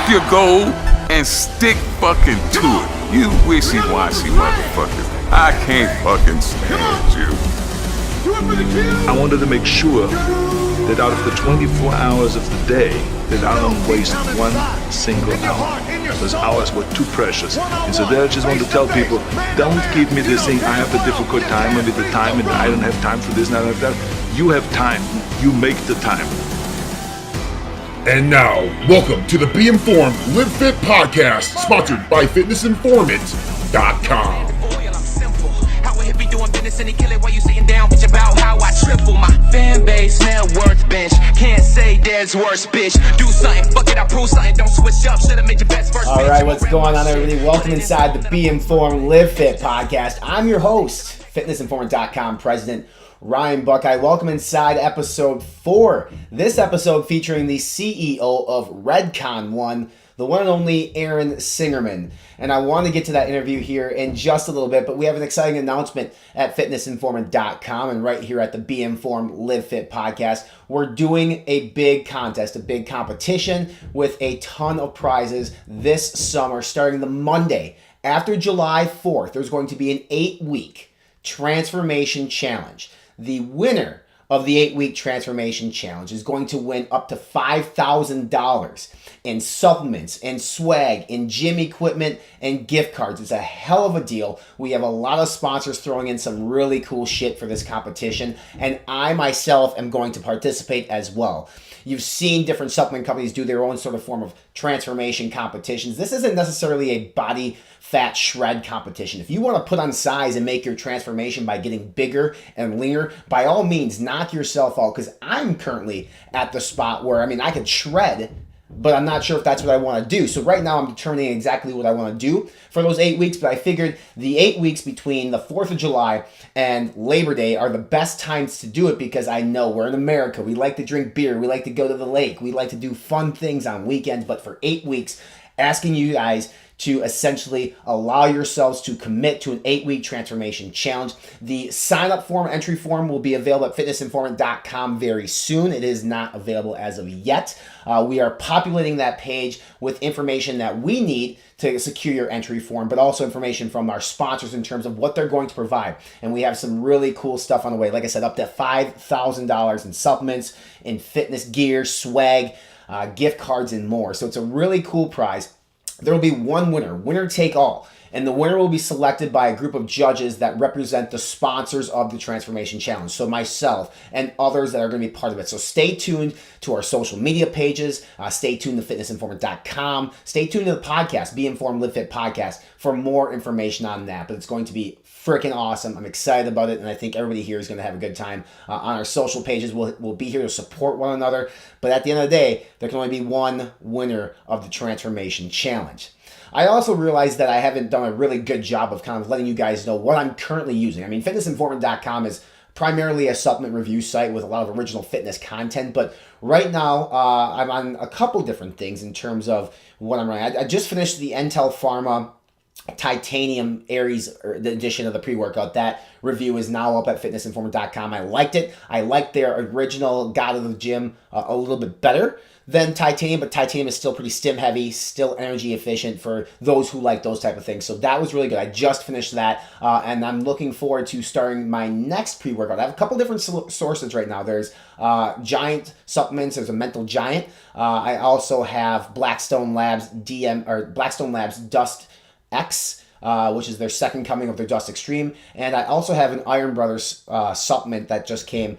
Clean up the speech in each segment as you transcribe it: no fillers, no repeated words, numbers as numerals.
your goal and stick fucking to it. You wishy-washy motherfuckers. I can't fucking stand you. I wanted to make sure that out of the 24 hours of the day, that I don't waste one single hour. Those hours were too precious. And so there I just want to tell people, don't give me this thing, I have a difficult time with the time and I don't have time for this and I don't have that. You have time. You make the time. And now, welcome to the Be Informed, Live Fit podcast, sponsored by FitnessInformant.com. My fan base, net worth bench. Can't say there's worse, bitch. Do something, fuck it, I prove something. Don't switch up, should've made your best first. All right, what's going on, everybody? Welcome inside the Be Informed, Live Fit podcast. I'm your host, FitnessInformant.com president Ryan Buckeye. Welcome inside episode 4. This episode featuring the CEO of Redcon One, the one and only Aaron Singerman. And I want to get to that interview here in just a little bit, but we have an exciting announcement at FitnessInformant.com and right here at the Be Informed Live Fit podcast. We're doing a big contest, a big competition with a ton of prizes this summer, starting the Monday after July 4th. There's going to be an 8-week transformation challenge. The winner of the 8-week transformation challenge is going to win up to $5,000 in supplements and swag and gym equipment and gift cards. It's a hell of a deal. We have a lot of sponsors throwing in some really cool shit for this competition, and I myself am going to participate as well. You've seen different supplement companies do their own sort of form of transformation competitions. This isn't necessarily a body fat shred competition. If you want to put on size and make your transformation by getting bigger and leaner, by all means, knock yourself out, because I'm currently at the spot where, I could shred, but I'm not sure if that's what I want to do. So right now I'm determining exactly what I want to do for those 8 weeks, but I figured the 8 weeks between the 4th of July and Labor Day are the best times to do it, because I know we're in America. We like to drink beer. We like to go to the lake. We like to do fun things on weekends, but for 8 weeks, asking you guys to essentially allow yourselves to commit to an 8-week transformation challenge. The sign-up form, entry form, will be available at FitnessInformant.com very soon. It is not available as of yet. We are populating that page with information that we need to secure your entry form, but also information from our sponsors in terms of what they're going to provide. And we have some really cool stuff on the way. Like I said, up to $5,000 in supplements, in fitness gear, swag, gift cards, and more. So it's a really cool prize. There will be one winner take all. And the winner will be selected by a group of judges that represent the sponsors of the Transformation Challenge. So myself and others that are going to be part of it. So stay tuned to our social media pages. Stay tuned to FitnessInformant.com. Stay tuned to the podcast, Be Informed Live Fit podcast, for more information on that. But it's going to be freaking awesome. I'm excited about it, and I think everybody here is going to have a good time. On our social pages, we'll be here to support one another. But at the end of the day, there can only be one winner of the Transformation Challenge. I also realized that I haven't done a really good job of kind of letting you guys know what I'm currently using. FitnessInformant.com is primarily a supplement review site with a lot of original fitness content, but right now I'm on a couple different things in terms of what I'm running. I just finished the Intel Pharma Titanium Aries edition of the pre-workout. That review is now up at FitnessInformant.com. I liked it. I liked their original God of the Gym a little bit better than Titanium, but Titanium is still pretty stim heavy, still energy efficient for those who like those type of things. So that was really good. I just finished that, and I'm looking forward to starting my next pre-workout. I have a couple different sources right now. There's Giant Supplements. There's a Mental Giant. I also have Blackstone Labs Dust X, which is their second coming of their Dust Extreme. And I also have an Iron Brothers supplement that just came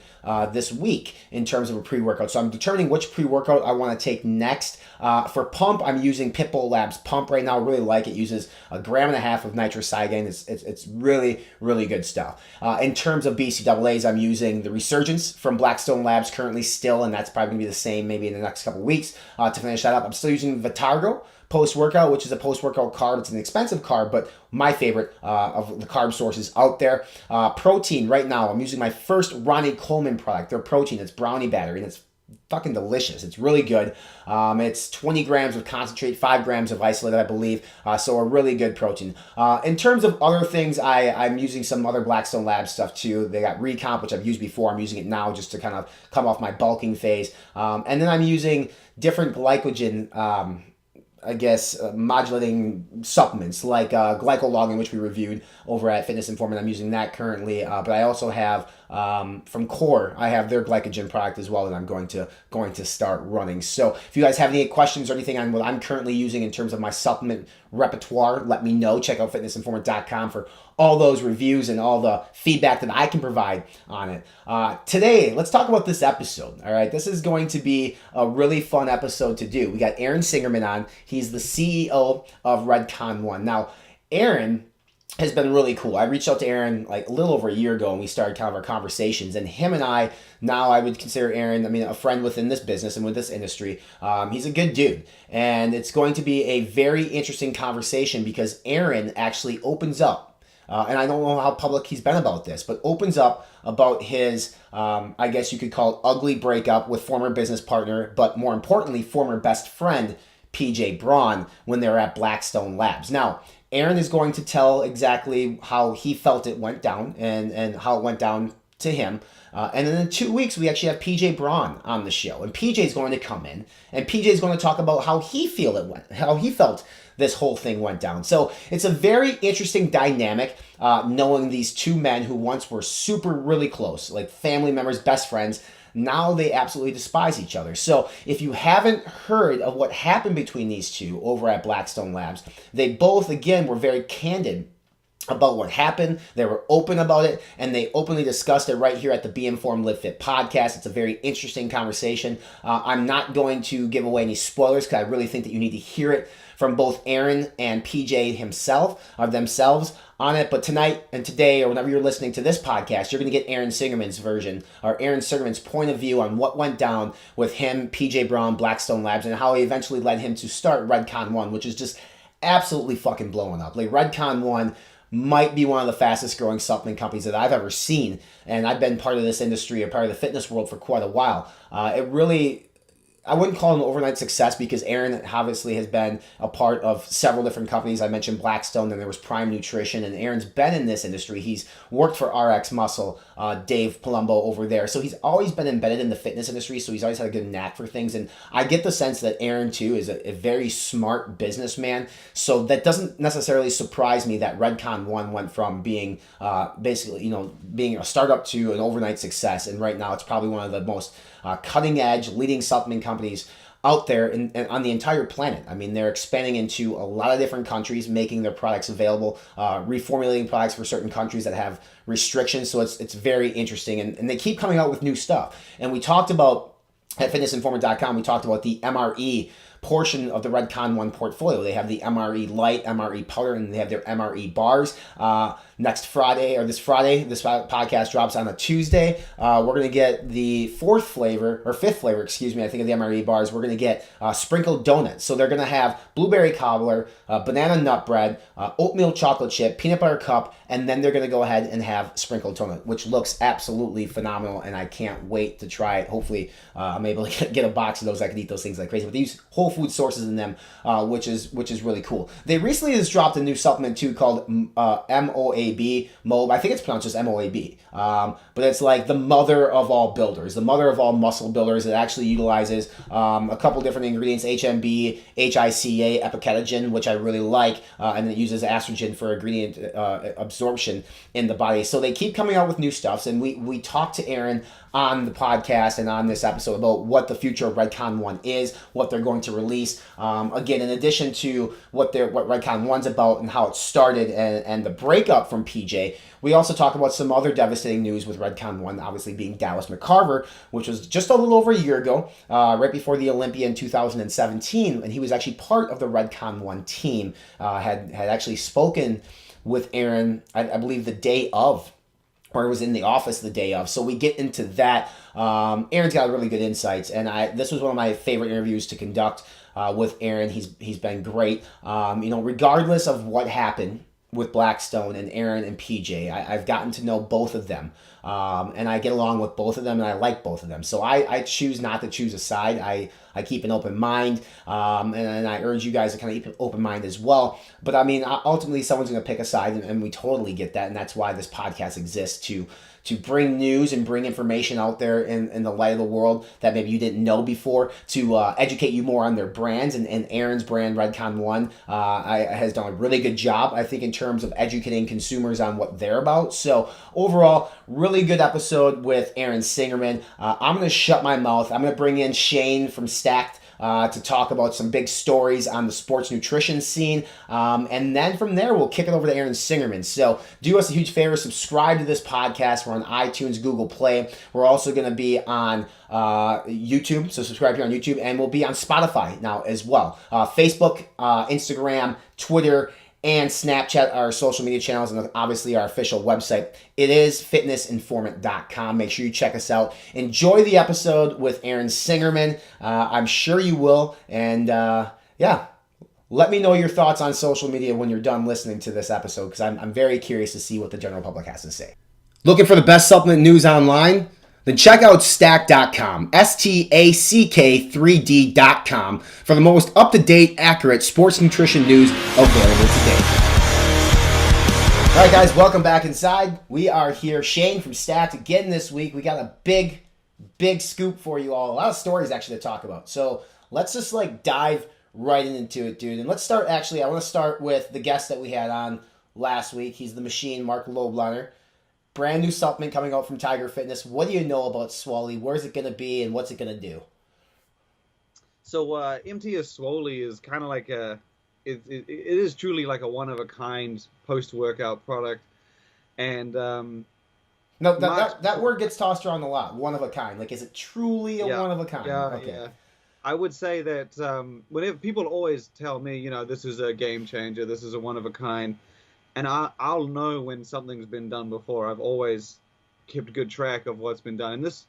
this week in terms of a pre-workout. So I'm determining which pre-workout I want to take next. For pump, I'm using Pitbull Labs Pump right now. I really like it. It uses 1.5 grams of nitrocyanine. It's really, really good stuff. In terms of BCAAs, I'm using the Resurgence from Blackstone Labs currently still, and that's probably going to be the same maybe in the next couple weeks to finish that up. I'm still using Vitargo post-workout, which is a post-workout carb. It's an expensive carb, but my favorite of the carb sources out there. Protein, right now, I'm using my first Ronnie Coleman product. Their protein, it's brownie batter, and it's fucking delicious. It's really good. It's 20 grams of concentrate, 5 grams of isolate, I believe. So a really good protein. In terms of other things, I'm using some other Blackstone Labs stuff too. They got Recomp, which I've used before. I'm using it now just to kind of come off my bulking phase. And then I'm using different glycogen modulating supplements like glycologin, which we reviewed over at Fitness Informant. I'm using that currently, but I also have from Core, I have their glycogen product as well that I'm going to start running. So if you guys have any questions or anything on what I'm currently using in terms of my supplement repertoire, let me know. Check out fitnessinformant.com for all those reviews and all the feedback that I can provide on it. Today, let's talk about this episode. All right, this is going to be a really fun episode to do. We got Aaron Singerman on. He's the CEO of Redcon One. Now, Aaron has been really cool. I reached out to Aaron like a little over a year ago and we started kind of our conversations, and him and I, now I would consider Aaron, a friend within this business and with this industry. He's a good dude, and it's going to be a very interesting conversation because Aaron actually opens up, and I don't know how public he's been about this, but opens up about his, I guess you could call it ugly breakup with former business partner, but more importantly, former best friend, PJ Braun, when they were at Blackstone Labs. Now, Aaron is going to tell exactly how he felt it went down and how it went down to him. And then in 2 weeks, we actually have PJ Braun on the show. And PJ is going to come in and PJ is going to talk about how he felt this whole thing went down. So it's a very interesting dynamic, knowing these two men who once were really close, like family members, best friends. Now they absolutely despise each other. So if you haven't heard of what happened between these two over at Blackstone Labs, they both, again, were very candid about what happened. They were open about it, and they openly discussed it right here at the Be Informed Live Fit podcast. It's a very interesting conversation. I'm not going to give away any spoilers because I really think that you need to hear it from both Aaron and PJ themselves on it. But tonight and today, or whenever you're listening to this podcast, you're going to get Aaron Singerman's version, or Aaron Singerman's point of view on what went down with him, PJ Braun, Blackstone Labs, and how he eventually led him to start Redcon One, which is just absolutely fucking blowing up. Like, Redcon One might be one of the fastest growing supplement companies that I've ever seen. And I've been part of this industry, or part of the fitness world, for quite a while. I wouldn't call it an overnight success because Aaron obviously has been a part of several different companies. I mentioned Blackstone, then there was Prime Nutrition, and Aaron's been in this industry. He's worked for RX Muscle, Dave Palumbo over there. So he's always been embedded in the fitness industry, so he's always had a good knack for things. And I get the sense that Aaron, too, is a very smart businessman. So that doesn't necessarily surprise me that Redcon One went from being being a startup to an overnight success. And right now it's probably one of the most cutting edge, leading supplement companies out there and on the entire planet. I mean, they're expanding into a lot of different countries, making their products available, reformulating products for certain countries that have restrictions. So it's very interesting, and they keep coming out with new stuff. And we talked about, at fitnessinformant.com, we talked about the MRE portion of the Redcon One portfolio. They have the MRE Light, MRE Powder, and they have their MRE bars. This Friday, this podcast drops on a Tuesday. We're going to get the fifth flavor, I think, of the MRE bars. We're going to get sprinkled donuts. So they're going to have blueberry cobbler, banana nut bread, oatmeal chocolate chip, peanut butter cup, and then they're going to go ahead and have sprinkled donut, which looks absolutely phenomenal, and I can't wait to try it. Hopefully, I'm able to get a box of those. I can eat those things like crazy. But they use whole food sources in them, which is really cool. They recently just dropped a new supplement too called MOAB. I think it's pronounced just MOAB. But it's like the mother of all builders, the mother of all muscle builders. It actually utilizes a couple different ingredients: HMB, HICA, epicatogen, which I really like, and it uses estrogen for ingredient absorption in the body. So they keep coming out with new stuff, and we talked to Aaron on the podcast and on this episode about what the future of Redcon One is, what they're going to release. Again, in addition to what Redcon One's about and how it started and the breakup from PJ, we also talk about some other devastating news with Redcon One, obviously being Dallas McCarver, which was just a little over a year ago, right before the Olympia in 2017, and he was actually part of the Redcon One team, had actually spoken with Aaron, I believe the day of, or was in the office the day of. So we get into that. Aaron's got really good insights, and this was one of my favorite interviews to conduct with Aaron. He's been great. Regardless of what happened with Blackstone and Aaron and PJ, I've gotten to know both of them, and I get along with both of them, and I like both of them. So I choose not to choose a side. I keep an open mind, and I urge you guys to kind of keep an open mind as well. But I mean, ultimately, someone's going to pick a side, and we totally get that, and that's why this podcast exists, to bring news and bring information out there in the light of the world that maybe you didn't know before, to educate you more on their brands. And Aaron's brand, Redcon One, has done a really good job, I think, in terms of educating consumers on what they're about. So overall, really good episode with Aaron Singerman. I'm going to shut my mouth. I'm going to bring in Shane from Stacked to talk about some big stories on the sports nutrition scene. And then from there, we'll kick it over to Aaron Singerman. So do us a huge favor, subscribe to this podcast. We're on iTunes, Google Play. We're also going to be on YouTube, so subscribe here on YouTube, and we'll be on Spotify now as well. Facebook, Instagram, Twitter, and Snapchat, our social media channels, and obviously our official website. It is fitnessinformant.com. Make sure you check us out. Enjoy the episode with Aaron Singerman. I'm sure you will. And yeah, let me know your thoughts on social media when you're done listening to this episode, because I'm very curious to see what the general public has to say. Looking for the best supplement news online? Then check out stack.com, STACK3D.com, for the most up-to-date, accurate sports nutrition news available today. All right, guys, welcome back inside. We are here, Shane from Stacked, again this week. We got a big scoop for you all. A lot of stories, actually, to talk about. So let's just, dive right into it, dude. And let's start, I want to start with the guest that we had on last week. He's the Machine, Mark Lobleiner. Brand new supplement coming out from Tiger Fitness. What do you know about Swoley? Where's it going to be, and what's it going to do? So MTS Swoley is kind of like it is truly like a one-of-a-kind post-workout product. And no, that word gets tossed around a lot. One of a kind. Like, is it truly a one of a kind? Yeah, okay. Yeah. I would say that whenever people always tell me, this is a game changer, this is a one-of-a-kind, and I'll know when something's been done before. I've always kept good track of what's been done. And this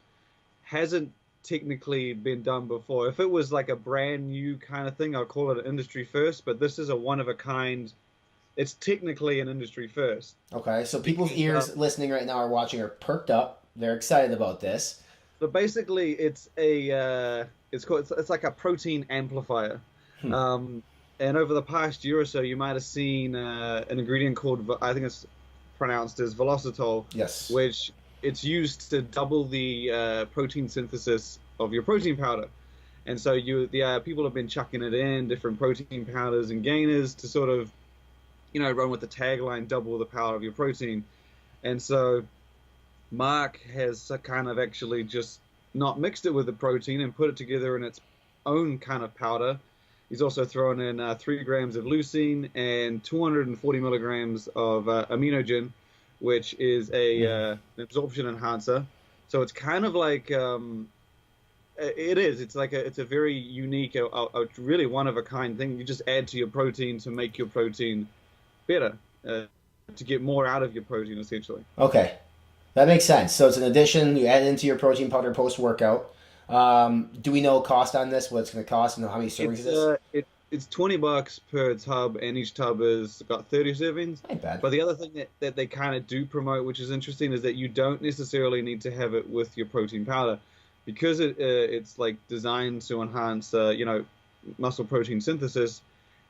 hasn't technically been done before. If it was like a brand new kind of thing, I'll call it an industry first. But this is a one-of-a-kind. It's technically an industry first. Okay, so people's ears listening right now or watching are perked up. They're excited about this. So basically, it's like a protein amplifier. And over the past year or so, you might have seen an ingredient called, I think it's pronounced as velocitol. Yes. Which it's used to double the protein synthesis of your protein powder. And so people have been chucking it in, different protein powders and gainers to sort of, run with the tagline, double the power of your protein. And so Mark has kind of actually just not mixed it with the protein and put it together in its own kind of powder. He's also thrown in 3 grams of leucine and 240 milligrams of aminogen, which is an absorption enhancer. So it's kind of like it's a very unique, a really one of a kind thing. You just add to your protein to make your protein better, to get more out of your protein, essentially. Okay, that makes sense. So it's an addition. You add it into your protein powder post workout. Do we know cost on this? What it's going to cost, and how many servings it is? It's $20 per tub, and each tub has got 30 servings. Ain't bad. But the other thing that they kind of do promote, which is interesting, is that you don't necessarily need to have it with your protein powder, because it's like designed to enhance muscle protein synthesis.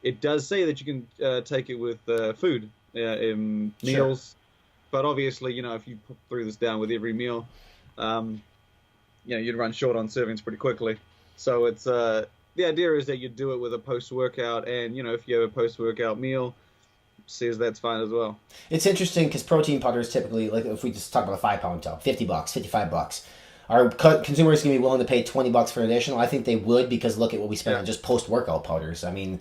It does say that you can take it with food, meals. Sure. But obviously, if you threw this down with every meal, you'd run short on servings pretty quickly. So it's the idea is that you do it with a post-workout, and if you have a post-workout meal, says that's fine as well. It's interesting because protein powder is typically, like, if we just talk about a 5-pound tub, $50, $55. Are consumers going to be willing to pay $20 for additional? I think they would, because look at what we spend on just post-workout powders. I mean,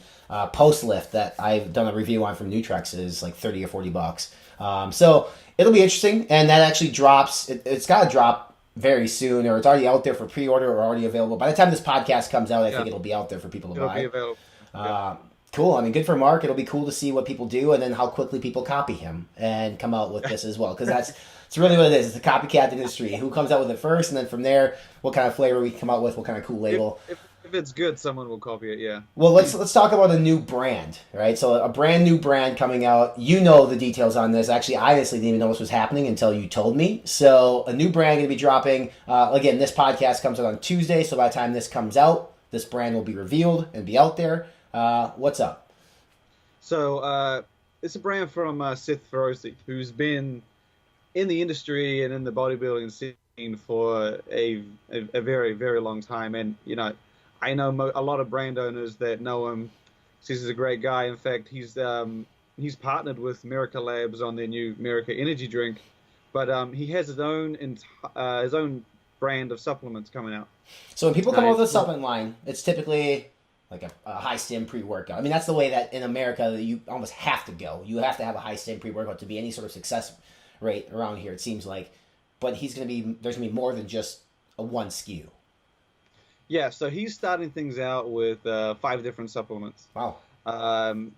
post-lift that I've done a review on from Nutrex is like $30 or $40. So it'll be interesting, and that actually drops. It's got to drop very soon, or it's already out there for pre-order or already available. By the time this podcast comes out, I think it'll be out there for people to buy. It'll be available. Cool. I mean, good for Mark. It'll be cool to see what people do, and then how quickly people copy him and come out with this as well. Because it's really what it is. It's a copycat industry. Who comes out with it first, and then from there, what kind of flavor we come out with, what kind of cool label. If it's good, someone will copy it. Yeah. Well, let's talk about a new brand, right? So a brand new brand coming out. You know the details on this. Actually, I honestly didn't even know this was happening until you told me. So a new brand going to be dropping. Again, this podcast comes out on Tuesday. So by the time this comes out, this brand will be revealed and be out there. What's up? So it's a brand from Seth Ferosi, who's been in the industry and in the bodybuilding scene for a very, very long time. And, you know, I know a lot of brand owners that know him. Says he's a great guy. In fact, he's partnered with Miracle Labs on their new Miracle Energy drink. But he has his own brand of supplements coming out. So when people come out with a supplement line, it's typically like a high-stim pre-workout. I mean, that's the way that in America you almost have to go. You have to have a high-stim pre-workout to be any sort of success rate around here, it seems like. But there's going to be more than just a one SKU. Yeah, so he's starting things out with 5 different supplements. Wow.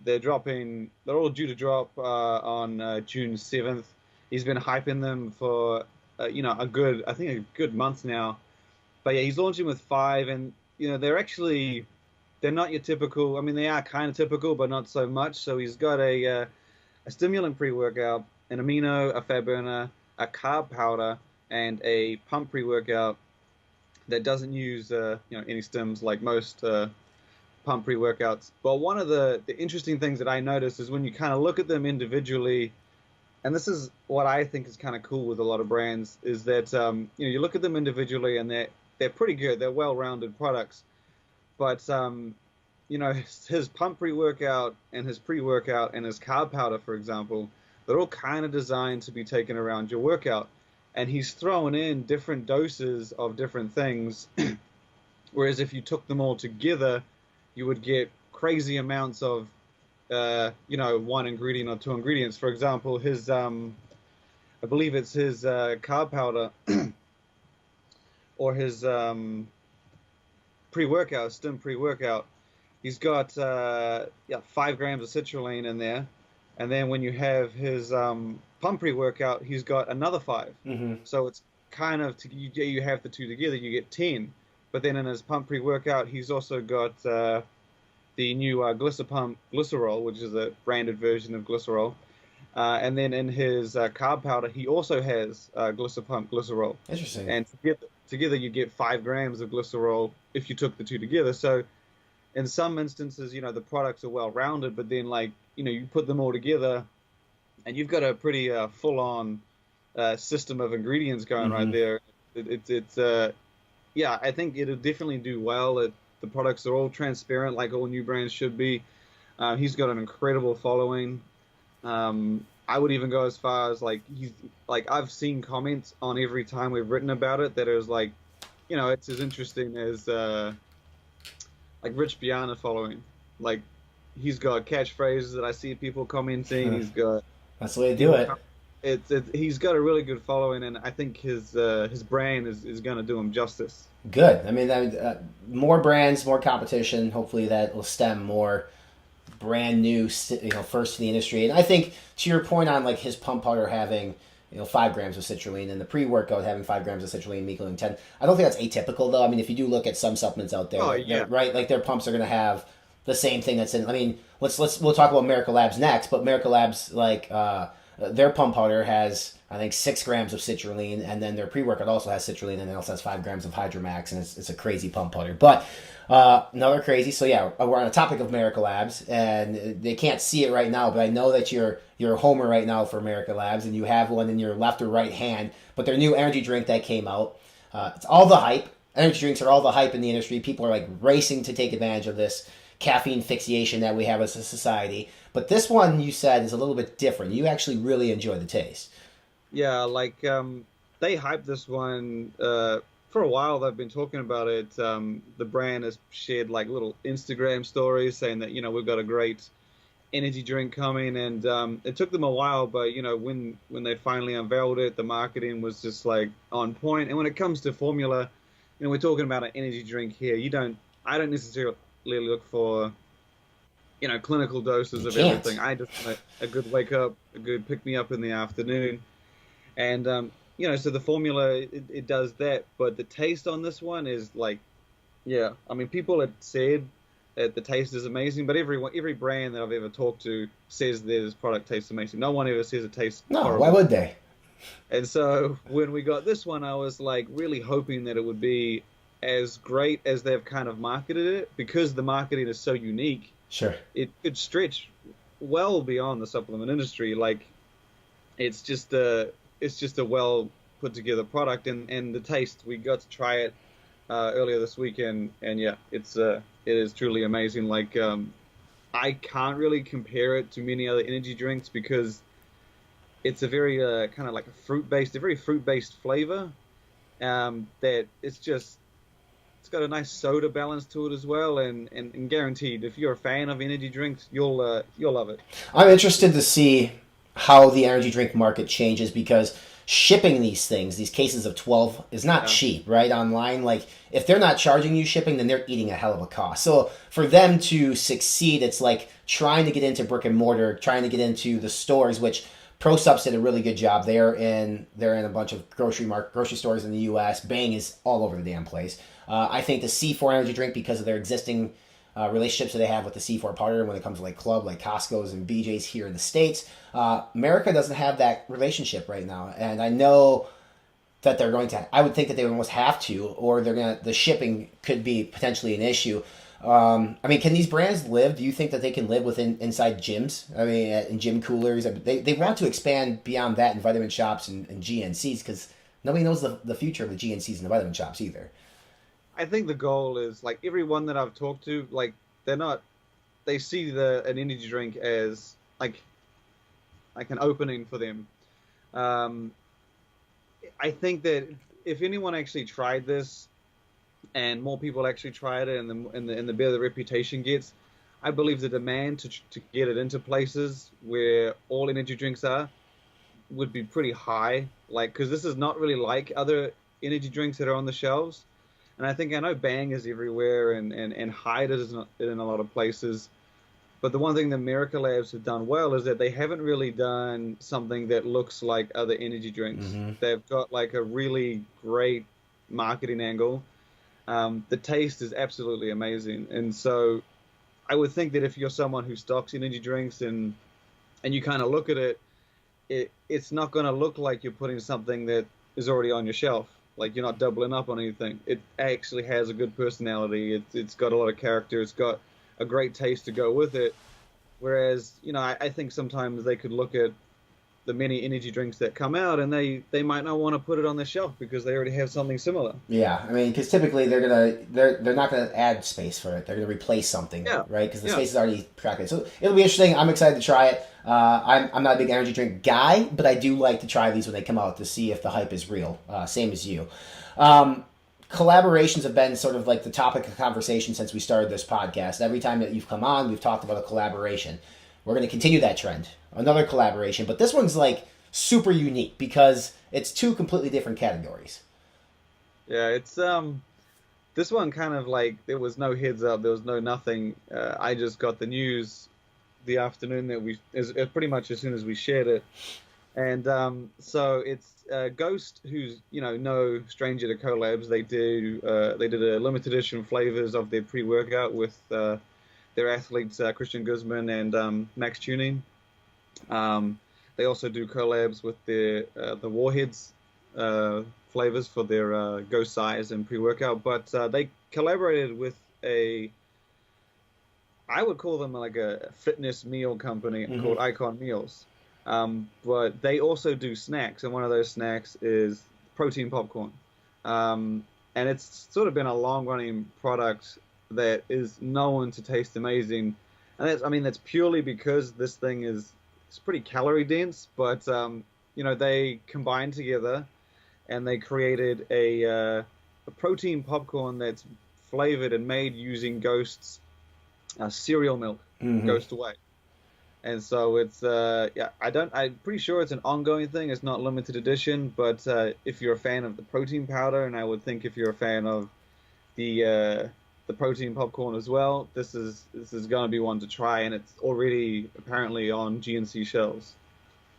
They're all due to drop on June 7th. He's been hyping them for, a good month now. But yeah, he's launching with 5, and, they're not your typical, I mean, they are kind of typical, but not so much. So he's got a stimulant pre-workout, an amino, a fat burner, a carb powder, and a pump pre-workout that doesn't use, any stims like most pump pre-workouts. But one of the interesting things that I noticed is when you kind of look at them individually, and this is what I think is kind of cool with a lot of brands, is that, you look at them individually and they're pretty good. They're well-rounded products. But, his pump pre-workout and his pre-workout and his carb powder, for example, they're all kind of designed to be taken around your workout. And he's throwing in different doses of different things. Whereas if you took them all together, you would get crazy amounts of, one ingredient or 2 ingredients. For example, his, I believe it's his carb powder or his pre-workout, stim pre-workout. He's got 5 grams of citrulline in there. And then when you have his pump pre-workout, he's got another 5. Mm-hmm. So it's kind of, you have the 2 together, you get 10. But then in his pump pre-workout, he's also got the new Glycopump Glycerol, which is a branded version of glycerol. And then in his carb powder, he also has Glycopump Glycerol. Interesting. And together you get 5 grams of glycerol if you took the 2 together. So in some instances, the products are well-rounded, but then, you put them all together, and you've got a pretty full-on system of ingredients going right there. I think it'll definitely do well. The products are all transparent, like all new brands should be. He's got an incredible following. I would even go as far as I've seen comments on every time we've written about it that is it's as interesting as Rich Piana following. He's got catchphrases that I see people commenting. He's got that's the way to do it. He's got a really good following, and I think his brand is going to do him justice. Good. I mean, more brands, more competition. Hopefully, that will stem more brand new, first in the industry. And I think to your point on his pump powder having 5 grams of citrulline and the pre-workout having 5 grams of citrulline equaling 10. I don't think that's atypical though. I mean, if you do look at some supplements out there, right? Their pumps are going to have the same thing that's in. I mean, we'll talk about Miracle Labs next, but Miracle Labs their pump powder has, I think, 6 grams of citrulline, and then their pre-workout also has citrulline, and it also has 5 grams of Hydromax, and it's a crazy pump powder. But another crazy. So yeah, we're on the topic of Miracle Labs, and they can't see it right now, but I know that you're a homer right now for Miracle Labs, and you have one in your left or right hand. But their new energy drink that came out, it's all the hype. Energy drinks are all the hype in the industry. People are racing to take advantage of this caffeine fixation that we have as a society. But this one, you said, is a little bit different. You actually really enjoy the taste. Yeah, they hyped this one for a while. They've been talking about it. The brand has shared little Instagram stories saying that we've got a great energy drink coming, and it took them a while, but when they finally unveiled it, the marketing was just on point. And when it comes to formula, we're talking about an energy drink here. I don't necessarily look for clinical doses of everything. I just want a good wake up, a good pick me up in the afternoon. And, so the formula, it does that. But the taste on this one is people had said that the taste is amazing, but every brand that I've ever talked to says their product tastes amazing. No one ever says it tastes horrible. Why would they? And so when we got this one, I was really hoping that it would be as great as they've kind of marketed it, because the marketing is so unique, Sure. it could stretch well beyond the supplement industry. Like, it's just a well put together product, and the taste, we got to try it earlier this weekend, and yeah, it is truly amazing. Like, I can't really compare it to many other energy drinks because it's a very kind of like a very fruit based flavor. That it's got a nice soda balance to it as well, and guaranteed, if you're a fan of energy drinks, you'll love it. I'm interested to see how the energy drink market changes, because shipping these things, these cases of 12, is not cheap, right? Online, like, if they're not charging you shipping, then they're eating a hell of a cost. So for them to succeed, it's like trying to get into brick and mortar, trying to get into the stores, which ProSup's did a really good job. They're in a bunch of grocery stores in the U.S. Bang is all over the damn place. I think the C4 energy drink, because of their existing relationships that they have with the C4 powder when it comes to like club, like Costco's and BJ's here in the States, America doesn't have that relationship right now. And I know that they're going to, I would think that they almost have to, or the shipping could be potentially an issue. I mean, can these brands live? Do you think that they can live inside gyms? I mean, in gym coolers? They want to expand beyond that in vitamin shops and GNCs, because nobody knows the future of the GNCs and the vitamin shops either. I think the goal is, like, everyone that I've talked to, like, they see an energy drink as like an opening for them. I think that if anyone actually tried this, and more people actually tried it, and the better the reputation gets, I believe the demand to get it into places where all energy drinks are would be pretty high. Like, because this is not really like other energy drinks that are on the shelves. And I know Bang is everywhere, and Hyde is in a lot of places. But the one thing that Miracle Labs have done well is that they haven't really done something that looks like other energy drinks. Mm-hmm. They've got like a really great marketing angle. The taste is absolutely amazing. And so I would think that if you're someone who stocks energy drinks and you kind of look at it's not going to look like you're putting something that is already on your shelf. Like, you're not doubling up on anything. It actually has a good personality. It's got a lot of character. It's got a great taste to go with it. Whereas, I think sometimes they could look at the many energy drinks that come out, and they might not want to put it on the shelf because they already have something similar. Yeah, I mean, because typically they're not gonna add space for it. They're gonna replace something, right? Because the space is already cracked. So it'll be interesting. I'm excited to try it. I'm not a big energy drink guy, but I do like to try these when they come out to see if the hype is real. Same as you. Collaborations have been sort of like the topic of conversation since we started this podcast. Every time that you've come on, we've talked about a collaboration. We're going to continue that trend. Another collaboration, but this one's like super unique because it's two completely different categories. Yeah, it's this one kind of like, there was no heads up, there was no nothing. I just got the news the afternoon that pretty much as soon as we shared it. And so it's Ghost, who's no stranger to collabs. They did a limited edition flavors of their pre-workout with their athletes Christian Guzman and Max Tuning. They also do collabs with the Warheads flavors for their Ghost size and pre-workout. But they collaborated with I would call them like a fitness meal company called Icon Meals. But they also do snacks, and one of those snacks is protein popcorn. And it's sort of been a long-running product that is known to taste amazing. And that's purely because this thing it's pretty calorie dense, but they combined together and they created a protein popcorn that's flavored and made using Ghost's cereal milk, Ghost Away. And so it's I'm pretty sure it's an ongoing thing. It's not limited edition, but if you're a fan of the protein powder, and I would think if you're a fan of the protein popcorn as well, this is going to be one to try, and it's already apparently on GNC shelves.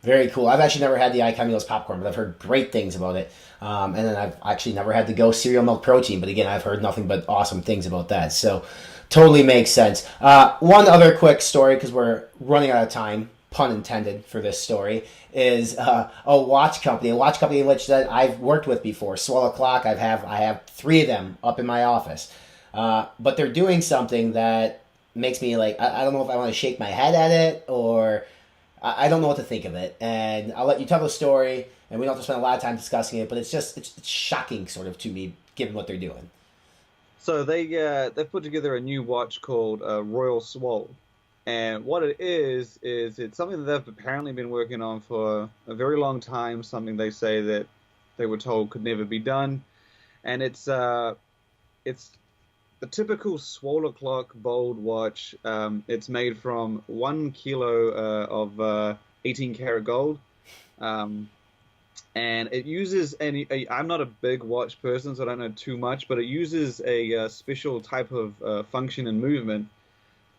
Very cool. I've actually never had the Icon Meals popcorn, but I've heard great things about it. And then I've actually never had the Ghost cereal milk protein, but again, I've heard nothing but awesome things about that. So totally makes sense. One other quick story, because we're running out of time. pun intended for this story, is a watch company in which that I've worked with before. Swell O'Clock. I have 3 of them up in my office, but they're doing something that makes me like, I don't know if I want to shake my head at it or I don't know what to think of it. And I'll let you tell the story, and we don't have to spend a lot of time discussing it, but it's shocking sort of to me given what they're doing. So they've put together a new watch called Royal Swole. And what it is it's something that they've apparently been working on for a very long time, something they say that they were told could never be done. And it's the typical Swole O'Clock bold watch. It's made from 1 kilo of 18 karat gold. And it uses I'm not a big watch person, so I don't know too much, but it uses a special type of function and movement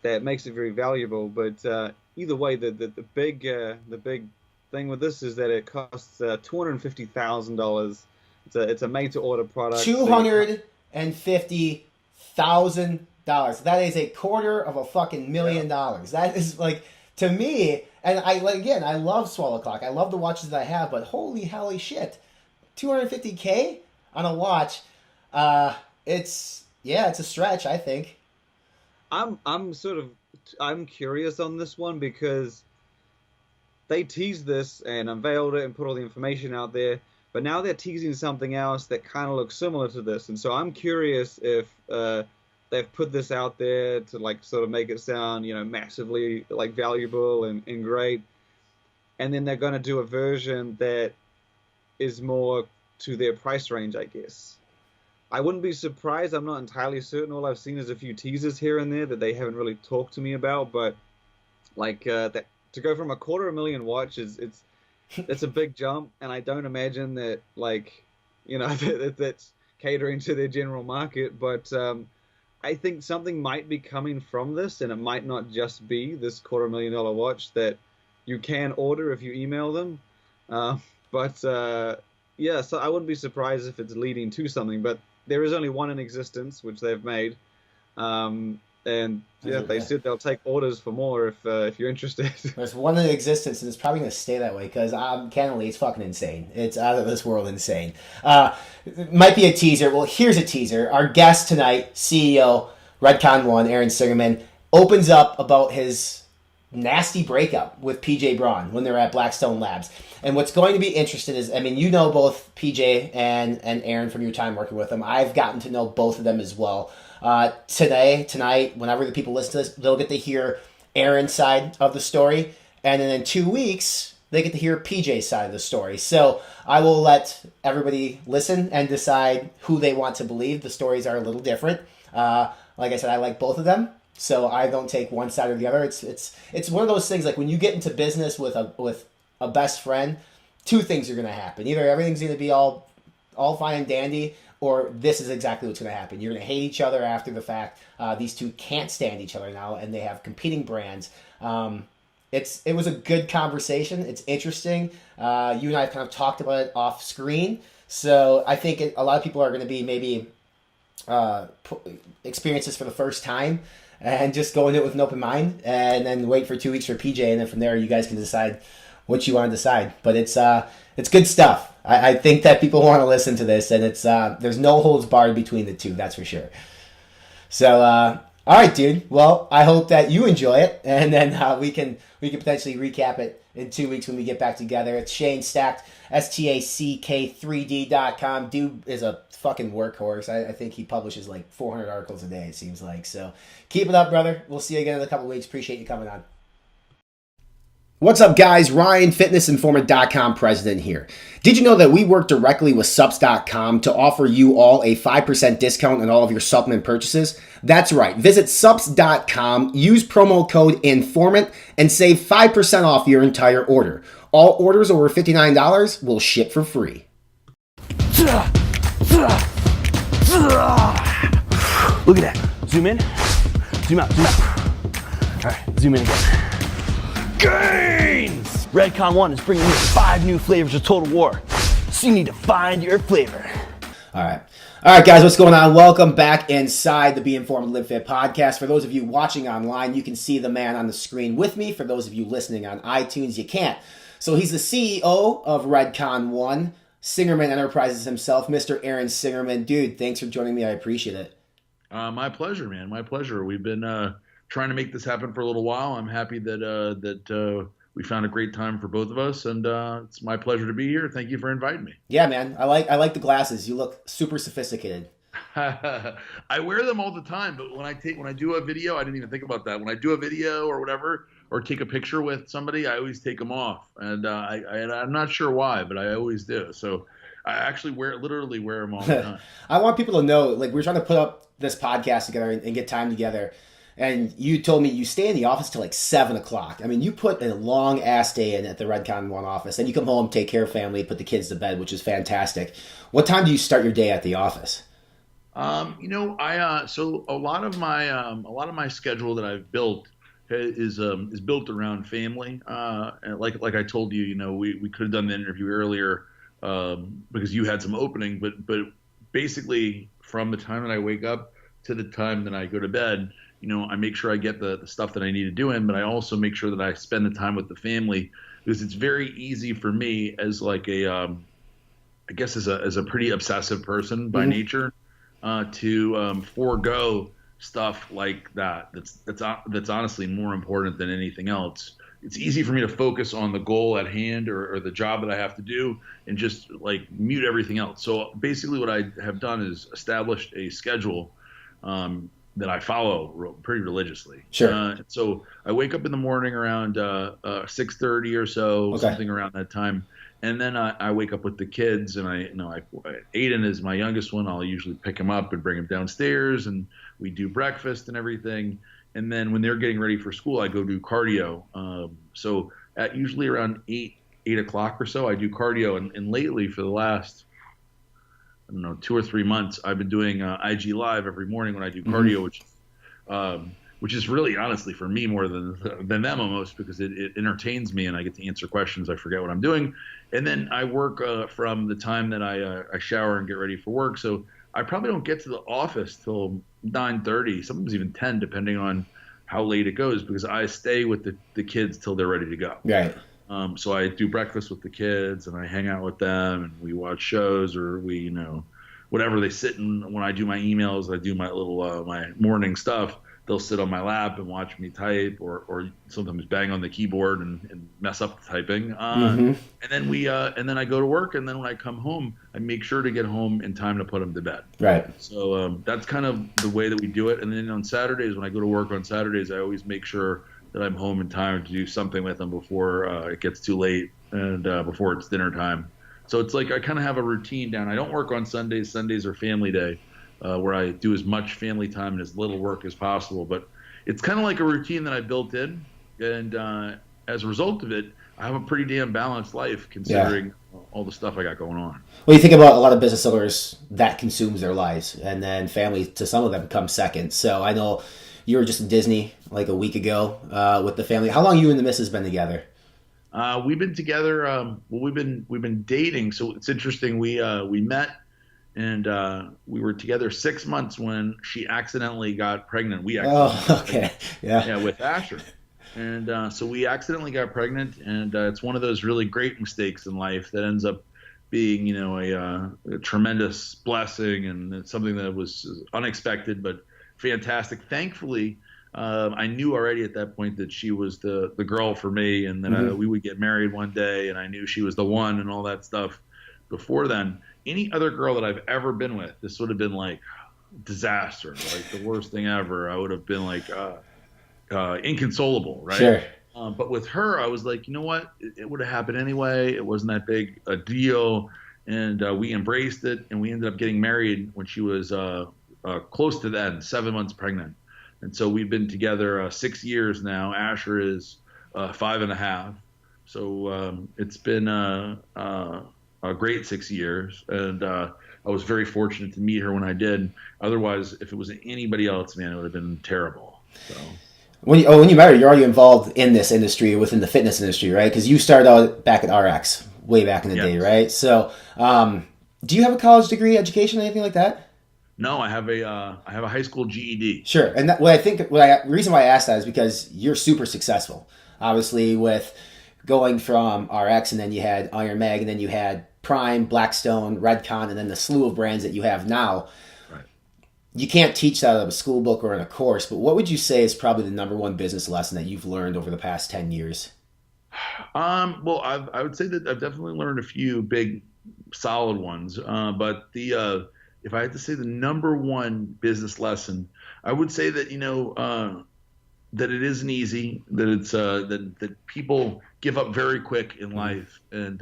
that makes it very valuable. But either way, the big thing with this is that it costs $250,000. It's a made to order product. $250,000. That is $250,000. That is like, to me, and I love Swallow Clock. I love the watches that I have, but holy shit, $250K on a watch. It's a stretch, I think. I'm curious on this one because they teased this and unveiled it and put all the information out there, but now they're teasing something else that kind of looks similar to this, and so I'm curious if they've put this out there to like sort of make it sound, massively like valuable and great, and then they're going to do a version that is more to their price range, I guess. I wouldn't be surprised. I'm not entirely certain. All I've seen is a few teasers here and there that they haven't really talked to me about. But like that, to go from $250,000 watch it's a big jump, and I don't imagine that that's catering to their general market. But I think something might be coming from this, and it might not just be this $250,000 watch that you can order if you email them. So I wouldn't be surprised if it's leading to something. But there is only one in existence, which they've made, and they said they'll take orders for more if you're interested. There's one in existence, and it's probably going to stay that way because, candidly, it's fucking insane. It's out of this world insane. It might be a teaser. Well, here's a teaser. Our guest tonight, CEO, Redcon 1, Aaron Singerman, opens up about his nasty breakup with PJ Braun when they were at Blackstone Labs. And what's going to be interesting is, both PJ and Aaron from your time working with them. I've gotten to know both of them as well. Tonight, whenever the people listen to this, they'll get to hear Aaron's side of the story. And then in 2 weeks, they get to hear PJ's side of the story. So I will let everybody listen and decide who they want to believe. The stories are a little different. Like I said, I like both of them. So I don't take one side or the other. It's one of those things, like when you get into business with a best friend, 2 things are going to happen. Either everything's going to be all fine and dandy, or this is exactly what's going to happen. You're going to hate each other after the fact. These 2 can't stand each other now, and they have competing brands. It was a good conversation. It's interesting. You and I have kind of talked about it off screen. So I think a lot of people are going to be maybe experience this for the first time and just go into it with an open mind, and then wait for 2 weeks for PJ, and then from there you guys can decide what you want to decide. But it's good stuff. I think that people want to listen to this, and there's no holds barred between the 2, that's for sure. So all right, dude. Well, I hope that you enjoy it, and then we can potentially recap it in 2 weeks when we get back together. It's Shane Stacked, STACK3D.com. Dude is a fucking workhorse. I think he publishes like 400 articles a day, it seems like. So keep it up, brother. We'll see you again in a couple weeks. Appreciate you coming on. What's up, guys? Ryan, FitnessInformant.com president here. Did you know that we work directly with Supps.com to offer you all a 5% discount on all of your supplement purchases? That's right. Visit Supps.com, use promo code INFORMANT, and save 5% off your entire order. All orders over $59 will ship for free. Look at that. Zoom in. Zoom out. Zoom out. All right, zoom in again. Gains! Redcon 1 is bringing you 5 new flavors of Total War, so you need to find your flavor. All right, guys, what's going on? Welcome back inside the Be Informed Live Fit podcast. For those of you watching online, you can see the man on the screen with me. For those of you listening on iTunes, you can't. So he's the CEO of Redcon One, Singerman Enterprises himself, Mr. Aaron Singerman. Dude, thanks for joining me. I appreciate it. My pleasure, man. My pleasure. We've been trying to make this happen for a little while. I'm happy that we found a great time for both of us, and it's my pleasure to be here. Thank you for inviting me. Yeah, man. I like the glasses. You look super sophisticated. I wear them all the time, but when I do a video, I didn't even think about that. When I do a video or whatever, or take a picture with somebody, I always take them off, and I'm not sure why, but I always do. So I actually literally wear them all the time. I want people to know, like, we're trying to put up this podcast together and get time together. And you told me you stay in the office till like 7 o'clock. I mean, you put a long ass day in at the Redcon One office. Then you come home, take care of family, put the kids to bed, which is fantastic. What time do you start your day at the office? So a lot of my schedule that I've built is built around family. And like I told you, we could have done the interview earlier because you had some opening, but basically from the time that I wake up to the time that I go to bed, I make sure I get the stuff that I need to do in, but I also make sure that I spend the time with the family, because it's very easy for me as like as a pretty obsessive person by nature, to forego stuff like that. That's honestly more important than anything else. It's easy for me to focus on the goal at hand or the job that I have to do and just like mute everything else. So basically what I have done is established a schedule that I follow pretty religiously. Sure. So I wake up in the morning around 6:30 or so, something around that time. And then I wake up with the kids, and Aiden is my youngest one. I'll usually pick him up and bring him downstairs, and we do breakfast and everything. And then when they're getting ready for school, I go do cardio. So at usually around 8 o'clock or so, I do cardio. And lately, for the last 2 or 3 months, I've been doing IG Live every morning when I do cardio, which is really honestly for me more than them almost, because it entertains me and I get to answer questions. I forget what I'm doing. And then I work from the time that I shower and get ready for work. So I probably don't get to the office till 9:30, sometimes even 10, depending on how late it goes, because I stay with the kids till they're ready to go. Right. So I do breakfast with the kids and I hang out with them and we watch shows, or we, whatever they sit in. When I do my emails, I do my little, my morning stuff. They'll sit on my lap and watch me type, or sometimes bang on the keyboard and mess up the typing. And then I go to work. And then when I come home, I make sure to get home in time to put them to bed. Right. So that's kind of the way that we do it. And then on Saturdays, when I go to work on Saturdays, I always make sure that I'm home in time to do something with them before it gets too late and before it's dinner time. So it's like I kind of have a routine down. I don't work on Sundays. Sundays are family day, where I do as much family time and as little work as possible. But it's kind of like a routine that I built in. And as a result of it, I have a pretty damn balanced life considering all the stuff I got going on. Well, you think about a lot of business owners, that consumes their lives. And then family, to some of them, comes second. So I know you were just in Disney like a week ago with the family. How long you and the missus been together? We've been together. We've been dating. So it's interesting. We met and we were together 6 months when she accidentally got pregnant. With Asher. And so we accidentally got pregnant, and it's one of those really great mistakes in life that ends up being, a tremendous blessing, and it's something that was unexpected but fantastic. Thankfully, I knew already at that point that she was the girl for me, and that we would get married one day, and I knew she was the one and all that stuff. Before then, any other girl that I've ever been with, this would have been like disaster, like the worst thing ever. I would have been like inconsolable, right? Sure. But with her, I was like, you know what? It would have happened anyway. It wasn't that big a deal, and we embraced it, and we ended up getting married when she was close to then, 7 months pregnant. And so we've been together 6 years now. Asher is 5.5. So it's been a great 6 years. And I was very fortunate to meet her when I did. Otherwise, if it was anybody else, man, it would have been terrible. So. When you married, you're already involved in this industry, within the fitness industry, right? Because you started out back at RX way back in the day, right? So Do you have a college degree, education, anything like that? No, I have a high school GED. Sure. And the reason why I asked that is because you're super successful. Obviously, with going from RX, and then you had Iron Mag, and then you had Prime, Blackstone, Redcon, and then the slew of brands that you have now. Right. You can't teach that out of a school book or in a course, but what would you say is probably the number one business lesson that you've learned over the past 10 years? Well, I would say that I've definitely learned a few big, solid ones. But if I had to say the number one business lesson, I would say that that it isn't easy, that it's that people give up very quick in life, and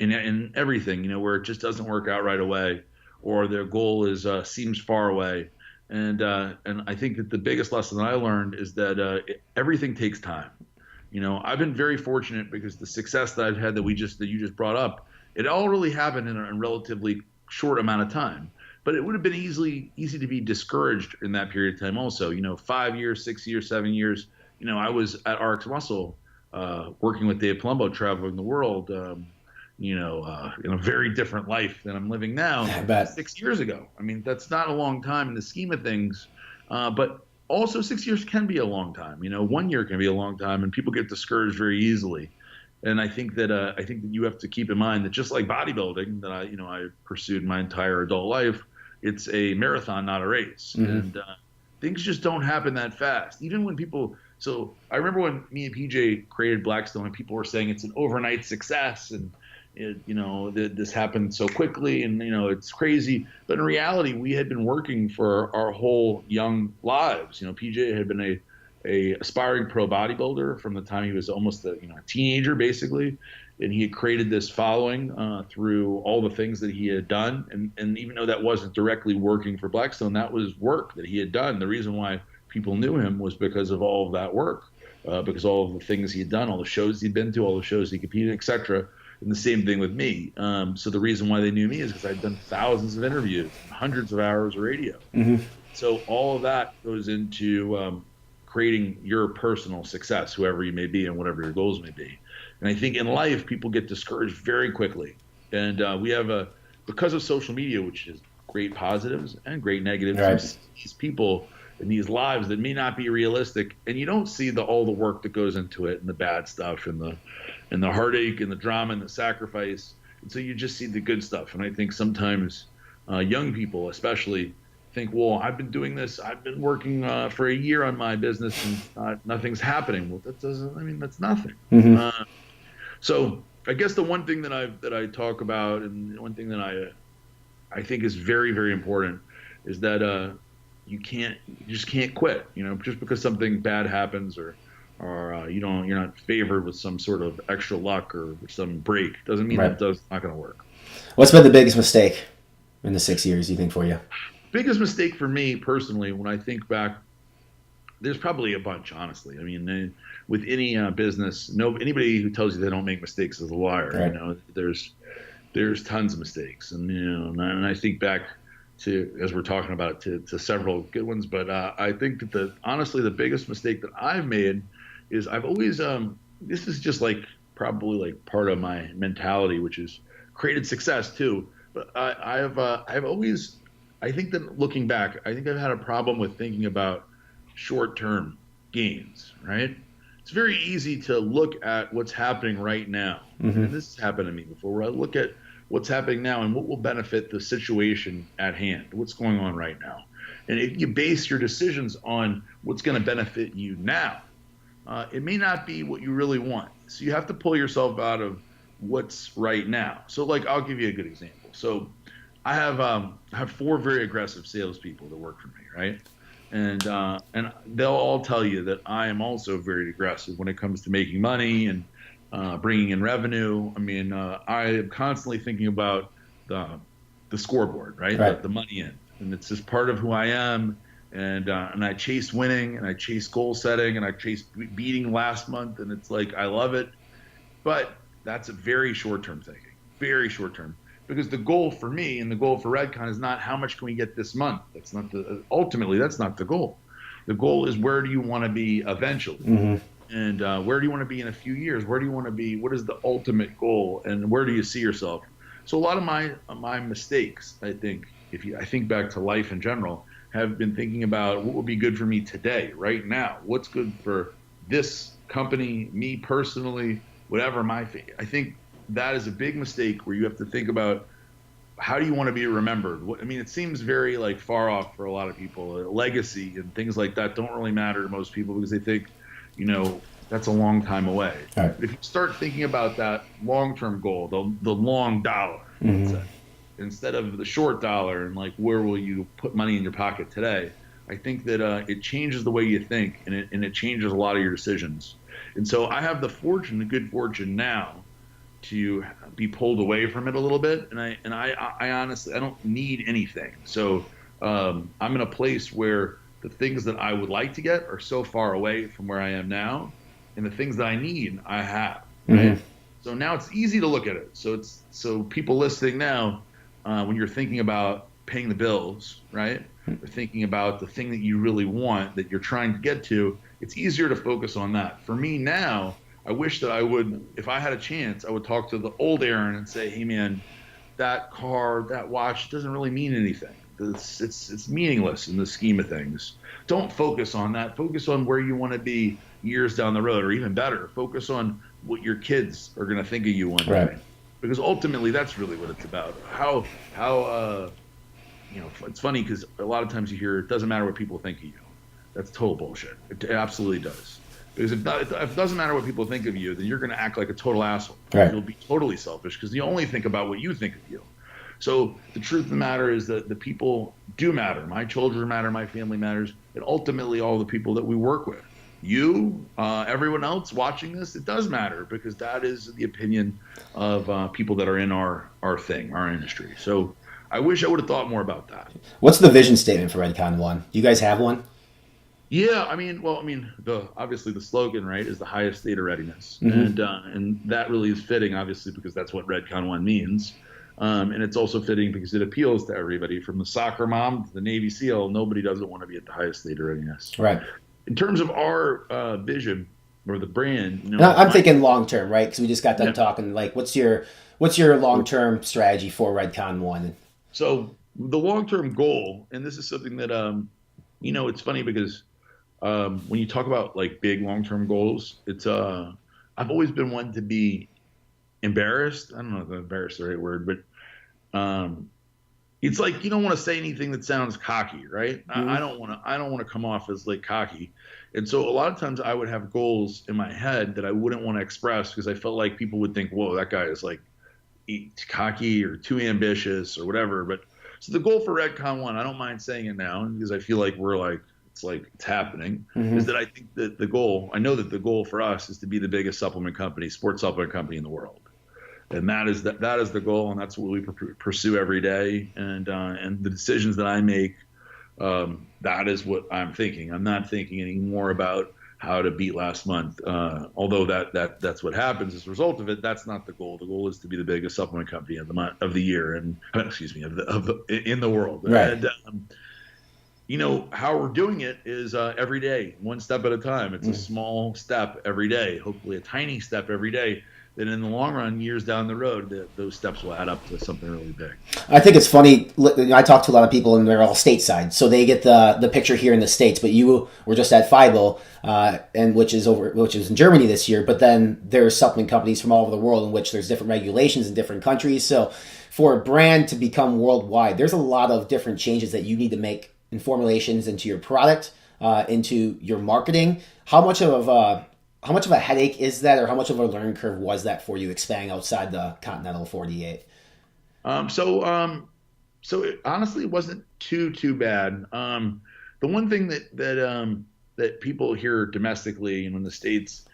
in everything, where it just doesn't work out right away, or their goal is seems far away. And I think that the biggest lesson that I learned is that everything takes time. I've been very fortunate because the success that I've had that you just brought up, it all really happened in a relatively short amount of time. But it would have been easy to be discouraged in that period of time also. 5 years, 6 years, 7 years. I was at RX Muscle working with Dave Palumbo, traveling the world, in a very different life than I'm living now. 6 years ago. I mean, that's not a long time in the scheme of things. But also 6 years can be a long time. 1 year can be a long time, and people get discouraged very easily. And I think that you have to keep in mind that just like bodybuilding that I pursued my entire adult life, it's a marathon, not a race. Mm-hmm. And things just don't happen that fast. Even when people – so I remember when me and PJ created Blackstone and people were saying it's an overnight success and this happened so quickly and, it's crazy. But in reality, we had been working for our whole young lives. PJ had been a aspiring pro bodybuilder from the time he was almost a teenager, basically. And he had created this following through all the things that he had done. And even though that wasn't directly working for Blackstone, that was work that he had done. The reason why people knew him was because of all of that work, because all of the things he had done, all the shows he'd been to, all the shows he competed, etc. And the same thing with me. So the reason why they knew me is because I'd done thousands of interviews, hundreds of hours of radio. Mm-hmm. So all of that goes into creating your personal success, whoever you may be and whatever your goals may be. And I think in life, people get discouraged very quickly. And we have because of social media, which is great positives and great negatives, right. These people in these lives that may not be realistic, and you don't see all the work that goes into it and the bad stuff and the heartache and the drama and the sacrifice. And so you just see the good stuff. And I think sometimes young people especially think, well, I've been doing this. I've been working for a year on my business and nothing's happening. Well, that's nothing. Mm-hmm. So I guess the one thing that I talk about, and one thing that I think is very, very important, is that you just can't quit. Just because something bad happens or you're not favored with some sort of extra luck or some break doesn't mean right. It's not going to work. What's been the biggest mistake in the 6 years you think for you? Biggest mistake for me personally, when I think back, there's probably a bunch, honestly. I mean, with any business, anybody who tells you they don't make mistakes is a liar. Right. There's tons of mistakes, and I think back to, as we're talking about it, to several good ones. But I think that honestly, the biggest mistake that I've made is I've always this is just probably part of my mentality, which is created success too. But I've always, I think that looking back, I think I've had a problem with thinking about short-term gains, right? It's very easy to look at what's happening right now. Mm-hmm. And this has happened to me before, where I look at what's happening now and what will benefit the situation at hand, what's going on right now. And if you base your decisions on what's going to benefit you now, it may not be what you really want. So you have to pull yourself out of what's right now. So I'll give you a good example. So I have 4 very aggressive salespeople that work for me, right? And they'll all tell you that I am also very aggressive when it comes to making money and bringing in revenue. I mean, I am constantly thinking about the scoreboard, right? The money in, and it's just part of who I am. And I chase winning, and I chase goal setting, and I chase beating last month, and it's I love it. But that's a very short-term thinking, very short-term. Because the goal for me and the goal for Redcon is not how much can we get this month. Ultimately, that's not the goal. The goal is where do you want to be eventually? Mm-hmm. And where do you want to be in a few years? Where do you want to be? What is the ultimate goal? And where do you see yourself So a lot of my mistakes, I think, I think back to life in general, have been thinking about what would be good for me today, right now. What's good for this company, me personally, whatever I think that is a big mistake where you have to think about how do you want to be remembered? I mean, it seems very like far off for a lot of people. Legacy and things like that don't really matter to most people because they think, that's a long time away. Right. But if you start thinking about that long-term goal, the long dollar, instead of the short dollar, and like where will you put money in your pocket today, I think that it changes the way you think, and it changes a lot of your decisions. And so I have the good fortune now to be pulled away from it a little bit, and I honestly I don't need anything. So I'm in a place where the things that I would like to get are so far away from where I am now, and the things that I need I have. Right? So now it's easy to look at it. So people listening now, when you're thinking about paying the bills, right? Or thinking about the thing that you really want that you're trying to get to, it's easier to focus on that. For me now, I wish that I would, if I had a chance, I would talk to the old Aaron and say, hey man, that car, that watch doesn't really mean anything. It's meaningless in the scheme of things. Don't focus on that. Focus on where you want to be years down the road, or even better, focus on what your kids are going to think of you one day. Because ultimately, that's really what it's about. How it's funny because a lot of times you hear it doesn't matter what people think of you. That's total bullshit. It absolutely does. Because if it doesn't matter what people think of you, then you're going to act like a total asshole. Right. You'll be totally selfish because you only think about what you think of you. So the truth of the matter is that the people do matter. My children matter. My family matters. And ultimately, all the people that we work with. You, everyone else watching this, it does matter because that is the opinion of people that are in our thing, our industry. So I wish I would have thought more about that. What's the vision statement for Redcon 1? Do you guys have one? Yeah, obviously the slogan, right, is the highest state of readiness. And that really is fitting, obviously, because that's what Redcon 1 means. And it's also fitting because it appeals to everybody, from the soccer mom to the Navy SEAL. Nobody doesn't want to be at the highest state of readiness. Right. In terms of our vision or the brand, I'm thinking long term, right? Because we just got done talking. Like, what's your long term strategy for Redcon 1? So the long term goal, and this is something that it's funny because when you talk about like big long term goals, it's I've always been one to be embarrassed. I don't know if embarrassed is the right word, but it's like you don't want to say anything that sounds cocky, right? I don't want to come off as like cocky. And so a lot of times I would have goals in my head that I wouldn't want to express because I felt like people would think, whoa, that guy is like cocky or too ambitious or whatever. But so the goal for Redcon 1, I don't mind saying it now because I feel like it's happening, is that I think that I know that the goal for us is to be the biggest sports supplement company in the world. And that is the goal, and that's what we pursue every day. And the decisions that I make, that is what I'm thinking. I'm not thinking anymore about how to beat last month. Although that's what happens as a result of it. That's not the goal. The goal is to be the biggest supplement company of the year, and in the world. Right. And how we're doing it is every day, one step at a time. It's a small step every day, hopefully a tiny step every day. Then in the long run, years down the road, those steps will add up to something really big. I think it's funny. I talk to a lot of people, and they're all stateside, so they get the picture here in the States. But you were just at FIBO, and which is in Germany this year. But then there's supplement companies from all over the world in which there's different regulations in different countries. So for a brand to become worldwide, there's a lot of different changes that you need to make in formulations into your product, into your marketing. How much of a headache is that, or how much of a learning curve was that for you expanding outside the continental 48? So it honestly wasn't too bad. The one thing that people here domestically and in the States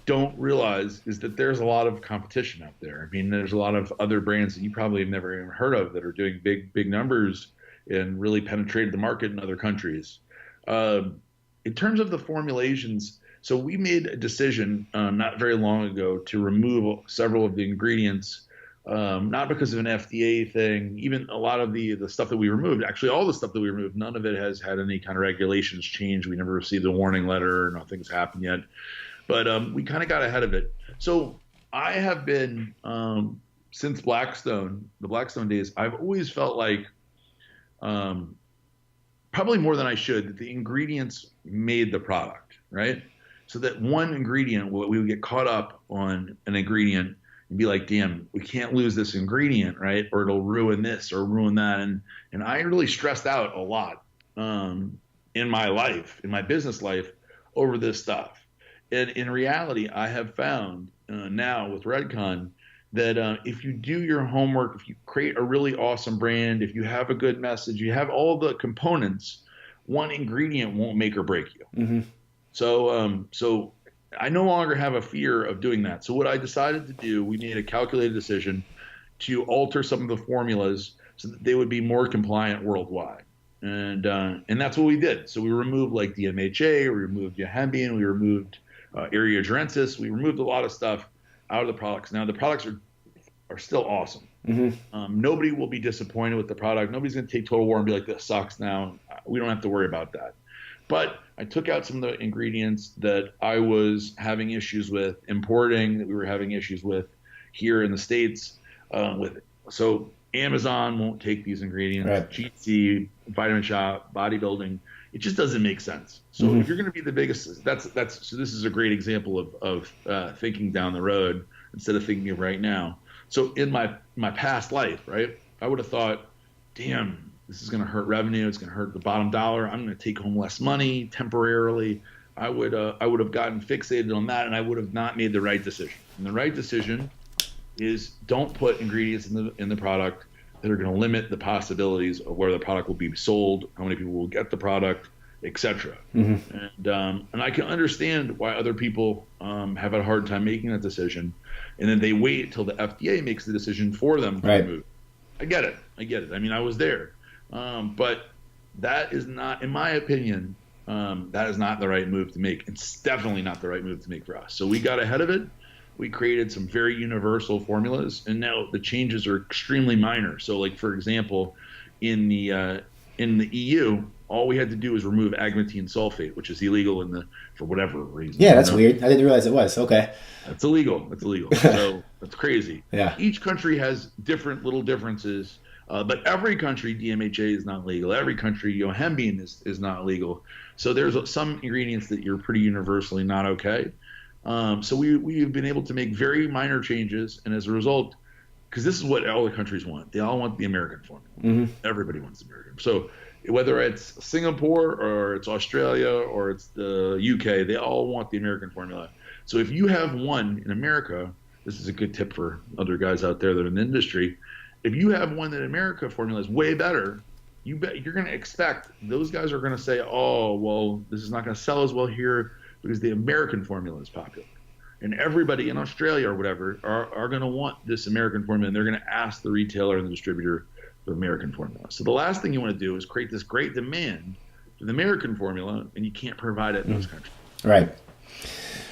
don't realize is that there's a lot of competition out there. I mean, there's a lot of other brands that you probably have never even heard of that are doing big numbers and really penetrated the market in other countries. In terms of the formulations, so we made a decision not very long ago to remove several of the ingredients, not because of an FDA thing. Even a lot of the stuff that we removed, actually all the stuff that we removed, none of it has had any kind of regulations change. We never received a warning letter. Nothing's happened yet. But we kind of got ahead of it. So I have been since Blackstone, the Blackstone days, I've always felt like, probably more than I should, that the ingredients made the product, right? So that one ingredient, we would get caught up on an ingredient and be like, damn, we can't lose this ingredient, right? Or it'll ruin this or ruin that. And I really stressed out a lot in my life, in my business life, over this stuff. And in reality, I have found now with Redcon that if you do your homework, if you create a really awesome brand, if you have a good message, you have all the components, one ingredient won't make or break you. Mm-hmm. So I no longer have a fear of doing that. So what I decided to do, we made a calculated decision to alter some of the formulas so that they would be more compliant worldwide. And that's what we did. So we removed like DMHA, we removed Yohimbean, we removed Aerogerensis, we removed a lot of stuff out of the products. Now the products are still awesome. Mm-hmm. Nobody will be disappointed with the product. Nobody's going to take Total War and be like, this sucks now. We don't have to worry about that. But I took out some of the ingredients that I was having issues with importing, that we were having issues with here in the States with it. So Amazon won't take these ingredients. Right. GC, Vitamin Shop, bodybuilding, it just doesn't make sense. So if you're going to be the biggest, so this is a great example of thinking down the road instead of thinking of right now. So in my past life, right, I would have thought, damn, this is going to hurt revenue. It's going to hurt the bottom dollar. I'm going to take home less money temporarily. I would have gotten fixated on that, and I would have not made the right decision. And the right decision is don't put ingredients in the product that are going to limit the possibilities of where the product will be sold, how many people will get the product, etc. Mm-hmm. And I can understand why other people have had a hard time making that decision, and then they wait till the FDA makes the decision for them to remove. I get it. I mean, I was there. But that is not, in my opinion, that is not the right move to make. It's definitely not the right move to make for us. So we got ahead of it. We created some very universal formulas, and now the changes are extremely minor. So, like for example, in the EU, all we had to do was remove agmatine sulfate, which is illegal for whatever reason. Yeah, that's weird. I didn't realize it was. Okay. That's illegal. So that's crazy. Yeah. Each country has different little differences. But every country, DMHA is not legal. Every country, Yohimbean is not legal. So there's some ingredients that you're pretty universally not okay. So we've been able to make very minor changes, and as a result, because this is what all the countries want. They all want the American formula. Mm-hmm. Everybody wants the American. So whether it's Singapore or it's Australia or it's the UK, they all want the American formula. So if you have one in America, this is a good tip for other guys out there that are in the industry. If you have one that America formula is way better, you're going to expect those guys are going to say, oh, well, this is not going to sell as well here because the American formula is popular. And everybody in Australia or whatever are going to want this American formula, and they're going to ask the retailer and the distributor for the American formula. So the last thing you want to do is create this great demand for the American formula, and you can't provide it in those countries. Right.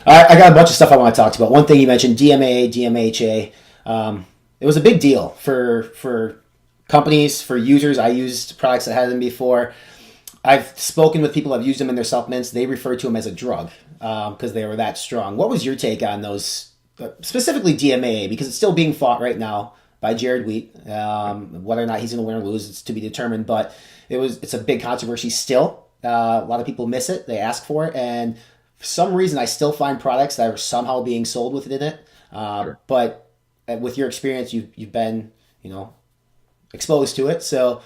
I got a bunch of stuff I want to talk about. One thing you mentioned, DMA, DMHA. It was a big deal for companies, for users. I used products that had them before. I've spoken with people who have used them in their supplements. They refer to them as a drug because they were that strong. What was your take on those, specifically DMA, because it's still being fought right now by Jared Wheat. Whether or not he's going to win or lose, it's to be determined. But it's a big controversy still. A lot of people miss it. They ask for it. And for some reason, I still find products that are somehow being sold with it in it. Sure. But with your experience, you've been, exposed to it. So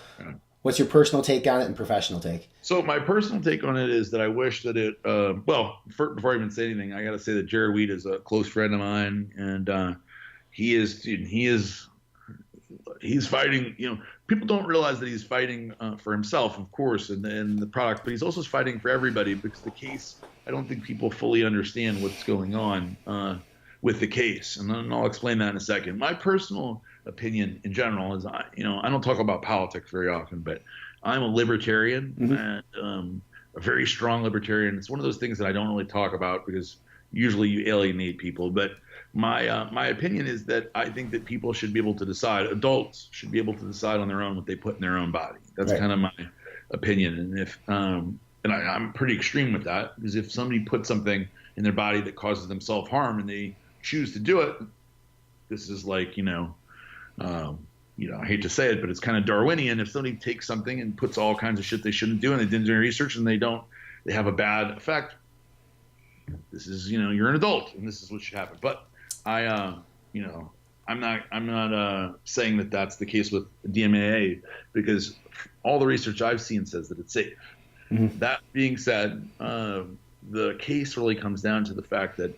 what's your personal take on it and professional take? So my personal take on it is that I wish that it, before I even say anything, I got to say that Jared Wheat is a close friend of mine, and he's fighting, people don't realize that he's fighting for himself, of course, and the product, but he's also fighting for everybody, because the case, I don't think people fully understand what's going on with the case. And then I'll explain that in a second. My personal opinion in general is, I don't talk about politics very often, but I'm a libertarian, and a very strong libertarian. It's one of those things that I don't really talk about because usually you alienate people. But my opinion is that I think that people should be able to decide, adults should be able to decide on their own what they put in their own body. That's right. Kind of my opinion. And if I'm pretty extreme with that, because if somebody puts something in their body that causes them self-harm and they choose to do it, this is like, I hate to say it, but it's kind of Darwinian. If somebody takes something and puts all kinds of shit they shouldn't do and they didn't do any research and they have a bad effect, this is, you're an adult and this is what should happen. But I'm not saying that that's the case with DMAA, because all the research I've seen says that it's safe. Mm-hmm. That being said, the case really comes down to the fact that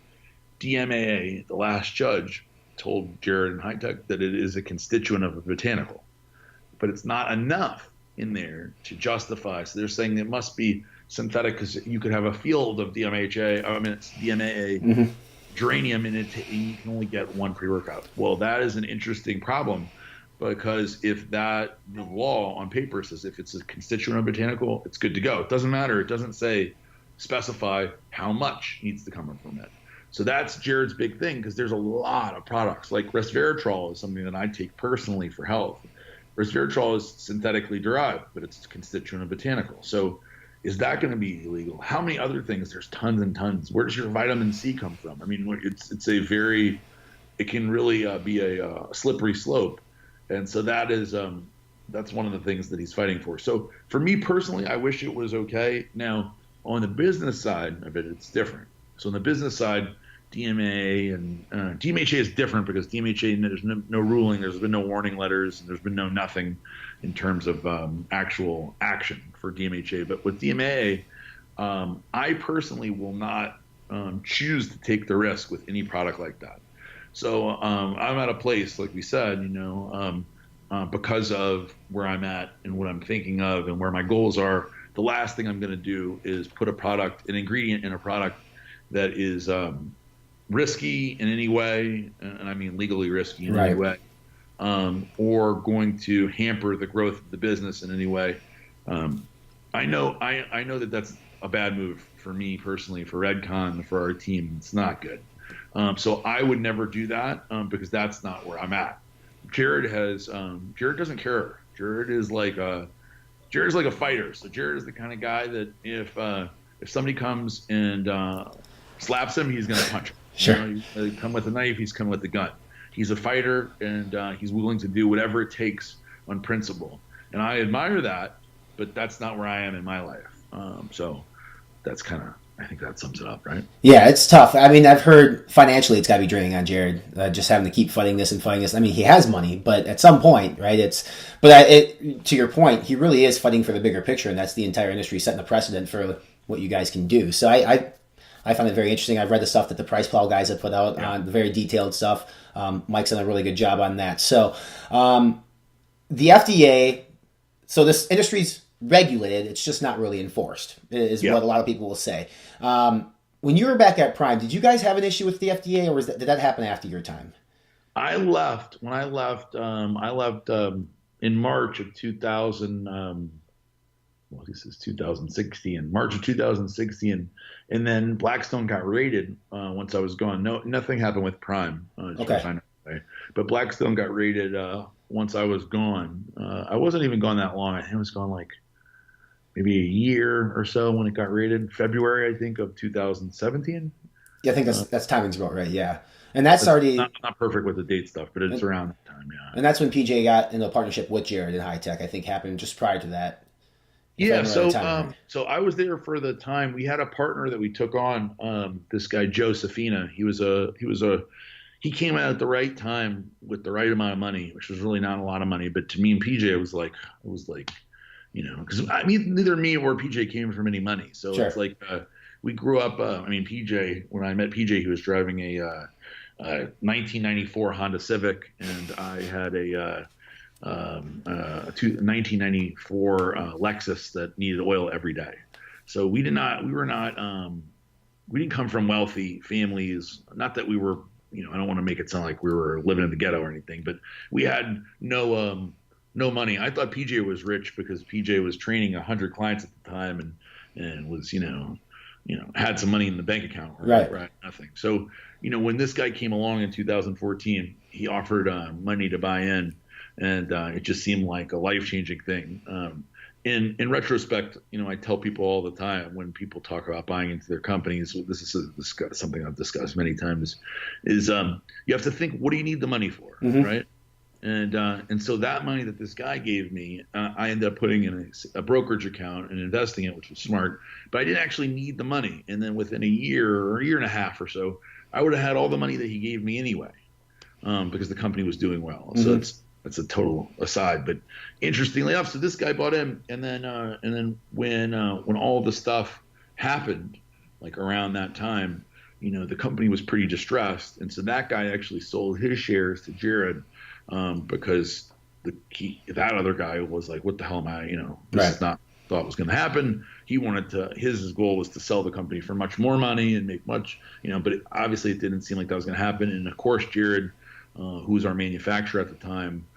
DMAA, the last judge, told Jared and High-Tech that it is a constituent of a botanical, but it's not enough in there to justify. So they're saying it must be synthetic because you could have a field of DMAA, mm-hmm. geranium in it, and you can only get one pre-workout. Well, that is an interesting problem, because if the law on paper says if it's a constituent of botanical, it's good to go. It doesn't matter. It doesn't specify how much needs to come from it. So that's Jared's big thing, because there's a lot of products. Like resveratrol is something that I take personally for health. Resveratrol is synthetically derived, but it's a constituent of botanical. So is that going to be illegal? How many other things? There's tons and tons. Where does your vitamin C come from? I mean, it can really be a slippery slope. And so that's one of the things that he's fighting for. So for me personally, I wish it was okay. Now, on the business side of it, it's different. So on the business side, DMAA and DMHA is different, because DMHA, there's no ruling, there's been no warning letters, and there's been nothing in terms of actual action for DMHA. But with DMAA, I personally will not choose to take the risk with any product like that. So I'm at a place, like we said, because of where I'm at and what I'm thinking of and where my goals are, the last thing I'm going to do is put an ingredient in a product that is risky in any way, and I mean legally risky in any way, or going to hamper the growth of the business in any way. I know that that's a bad move for me personally, for Redcon, for our team. It's not good. So I would never do that, because that's not where I'm at. Jared doesn't care. Jared is like a fighter. So Jared is the kind of guy that if somebody comes and slaps him, he's going to punch him. Sure. He's come with a knife, he's come with a gun. He's a fighter, and he's willing to do whatever it takes on principle. And I admire that, but that's not where I am in my life. So that's I think that sums it up, right? Yeah, it's tough. I mean, I've heard financially it's got to be draining on Jared, just having to keep fighting this and fighting this. I mean, he has money, but at some point, right? To your point, he really is fighting for the bigger picture, and that's the entire industry setting a precedent for what you guys can do. So I find it very interesting. I've read the stuff that the Price Plow guys have put out on the very detailed stuff. Mike's done a really good job on that. So the FDA, so this industry's regulated, it's just not really enforced, is what a lot of people will say. When you were back at Prime, did you guys have an issue with the FDA, or did that happen after your time? I left in March of 2000. This is 2016, March of 2016, and then Blackstone got raided once I was gone. Nothing happened with Prime, but Blackstone got raided once I was gone. I wasn't even gone that long. I think I was gone like maybe a year or so when it got raided. February, I think, of 2017. Yeah, I think that's timing's about right. Yeah, and that's already not perfect with the date stuff, but it's around that time. Yeah, and that's when PJ got into a partnership with Jared and High-Tech. I think happened just prior to that. Yeah, so I was there for the time. We had a partner that we took on, this guy Joe Safina. He came out at the right time with the right amount of money, which was really not a lot of money, but to me and PJ it was like because neither me or PJ came from any money, so It's like we grew up. PJ, when I met PJ, he was driving a 1994 Honda Civic, and I had a 1994 Lexus that needed oil every day. So we didn't come from wealthy families. Not that we were, I don't want to make it sound like we were living in the ghetto or anything, but we had no money. I thought PJ was rich because PJ was training 100 clients at the time and was, had some money in the bank account. Right. Nothing. So, when this guy came along in 2014, he offered money to buy in. And it just seemed like a life-changing thing. In retrospect, I tell people all the time when people talk about buying into their companies, this is something I've discussed many times, is you have to think, what do you need the money for, right? And so that money that this guy gave me, I ended up putting in a brokerage account and investing it, which was smart. But I didn't actually need the money. And then within a year or a year and a half or so, I would have had all the money that he gave me anyway, because the company was doing well. So that's a total aside. But interestingly enough, so this guy bought in, and then when all of the stuff happened, like around that time, the company was pretty distressed, and so that guy actually sold his shares to Jared. Because that other guy was like, what the hell am I, this is not thought was going to happen. He wanted to, his goal was to sell the company for much more money and make much, but obviously it didn't seem like that was going to happen. And of course, Jared, who was our manufacturer at the time,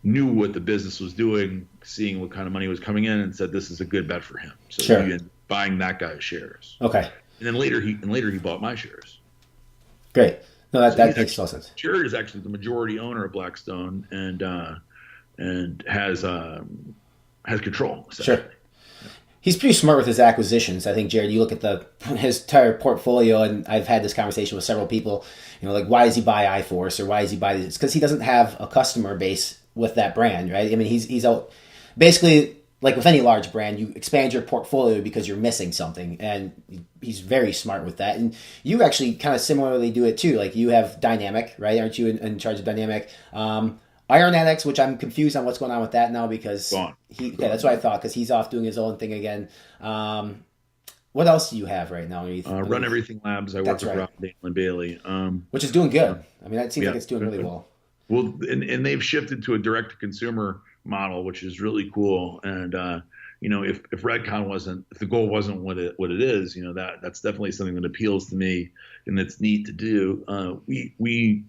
knew what the business was doing, seeing what kind of money was coming in, and said, this is a good bet for him. So he ended up buying that guy's shares. Okay. And then later he bought my shares. Great. No, that makes total sense. Jared is actually the majority owner of Blackstone and has control. Sure. He's pretty smart with his acquisitions. I think, Jared, you look at his entire portfolio, and I've had this conversation with several people, like, why does he buy iForce or why does he buy this? It's because he doesn't have a customer base with that brand, right? I mean, he's out basically, like with any large brand, you expand your portfolio because you're missing something, and he's very smart with that. And you actually kind of similarly do it too. Like, you have Dynamic, right? Aren't you in charge of Dynamic? Iron Addicts, which I'm confused on what's going on with that now because that's what I thought, because he's off doing his own thing again. What else do you have right now? Run Everything Labs. I work with Rob Dale and Bailey, which is doing good. I mean, that seems like it's doing really well. Well, and they've shifted to a direct to consumer model, which is really cool. And if Redcon wasn't, if the goal wasn't what it is, that's definitely something that appeals to me, and that's neat to do. We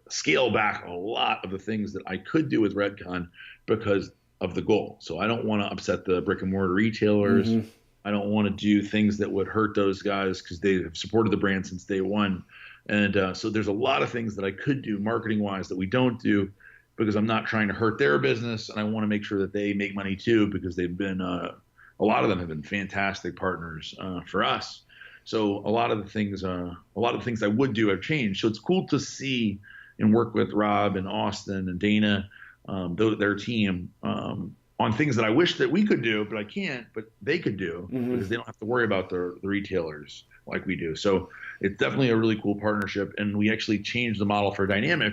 scale back a lot of the things that I could do with Redcon because of the goal. So I don't want to upset the brick and mortar retailers. Mm-hmm. I don't want to do things that would hurt those guys because they have supported the brand since day one. And so there's a lot of things that I could do marketing wise that we don't do, because I'm not trying to hurt their business, and I want to make sure that they make money too, because they've been a lot of them have been fantastic partners for us. So a lot of the things I would do have changed. So it's cool to see and work with Rob and Austin and Dana, their team, on things that I wish that we could do, but I can't, but they could do, because they don't have to worry about the retailers like we do. So it's definitely a really cool partnership, and we actually changed the model for Dynamic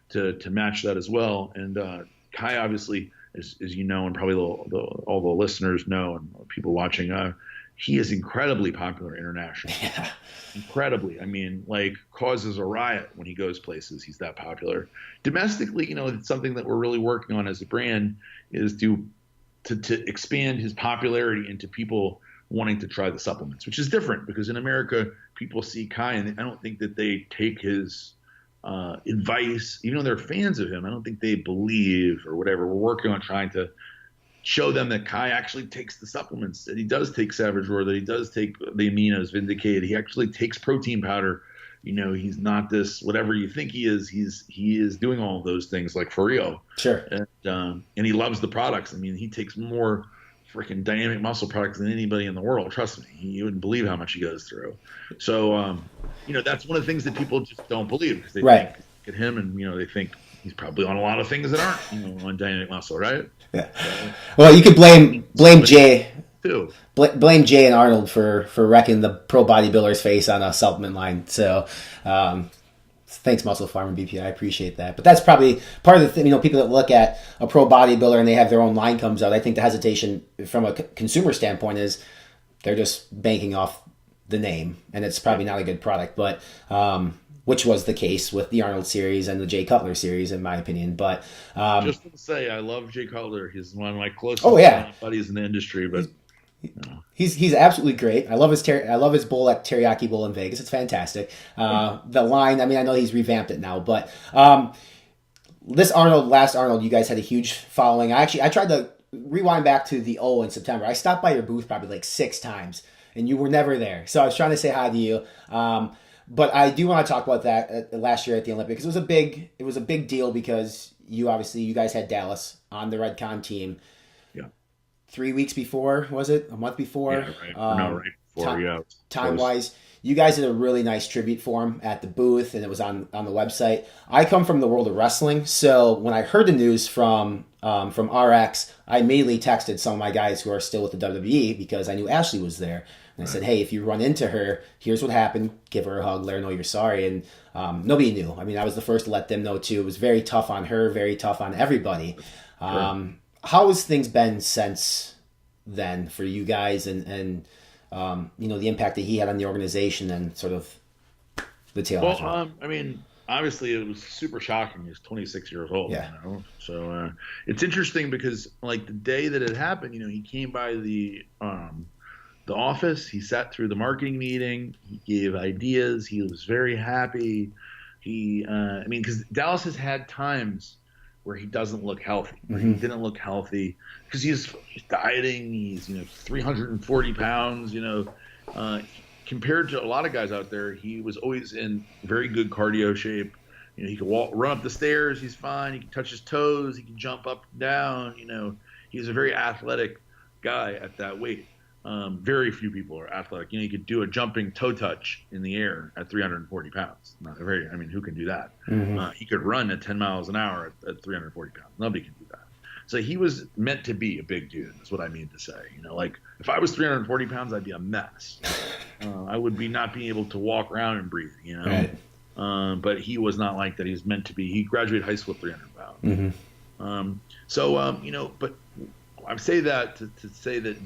to match that as well. And Kai, obviously, as you know, and probably all the listeners know and people watching, he is incredibly popular internationally. Yeah. Incredibly. I mean, like, causes a riot when he goes places. He's that popular. Domestically, it's something that we're really working on as a brand, is to expand his popularity into people wanting to try the supplements, which is different, because in America, people see Kai and I don't think that they take his advice, even though they're fans of him. I don't think they believe or whatever. We're working on trying to show them that Kai actually takes the supplements, that he does take Savage Roar, that he does take the aminos, Vindicated. He actually takes protein powder. He's not this whatever you think he is. He is doing all of those things, like, for real. Sure. And he loves the products. I mean, he takes more freaking Dynamic Muscle products than anybody in the world. Trust me, you wouldn't believe how much he goes through. So, that's one of the things that people just don't believe, because they think at him, and they think he's probably on a lot of things that aren't, on Dynamic Muscle, right? Yeah. Well, you could blame Jay too. Blame Jay and Arnold for wrecking the pro bodybuilder's face on a supplement line. So, thanks, Muscle Farm and BPI. I appreciate that. But that's probably part of the thing. People that look at a pro bodybuilder and they have their own line comes out, I think the hesitation from a consumer standpoint is they're just banking off the name, and it's probably not a good product. But which was the case with the Arnold series and the Jay Cutler series, in my opinion. But just to say, I love Jay Cutler. He's one of my closest buddies in the industry. But he's absolutely great. I love his bowl at Teriyaki Bowl in Vegas. It's fantastic. The line, I mean, I know he's revamped it now, but last Arnold, you guys had a huge following. I tried to rewind back to the in September. I stopped by your booth probably like 6 times, and you were never there. So I was trying to say hi to you. But I do want to talk about that last year at the Olympics. It was a big deal because you guys had Dallas on the Redcon team. Yeah. 3 weeks before, was it? A month before? Yeah, right. No, right time wise. You guys did a really nice tribute for him at the booth, and it was on the website. I come from the world of wrestling, so when I heard the news from RX, I immediately texted some of my guys who are still with the WWE because I knew Ashley was there. And I said, hey, if you run into her, here's what happened. Give her a hug, let her know you're sorry. And nobody knew. I mean, I was the first to let them know, too. It was very tough on her, very tough on everybody. How has things been since then for you guys and the impact that he had on the organization and sort of the tail? Well, I mean, obviously it was super shocking. He's 26 years old. Yeah. So it's interesting because like the day that it happened, he came by the office. He sat through the marketing meeting. He gave ideas. He was very happy. Because Dallas has had times where he doesn't look healthy. Where he didn't look healthy because he's dieting. He's 340 pounds. Compared to a lot of guys out there, he was always in very good cardio shape. He could run up the stairs. He's fine. He can touch his toes. He can jump up and down. He's a very athletic guy at that weight. Very few people are athletic. He could do a jumping toe touch in the air at 340 pounds. Who can do that? He could run at 10 miles an hour at 340 pounds. Nobody can do that. So he was meant to be a big dude. That's what I mean to say. Like if I was 340 pounds, I'd be a mess. I would be not being able to walk around and breathe. Right. But he was not like that. He's meant to be. He graduated high school at 300 pounds. But I say that to say that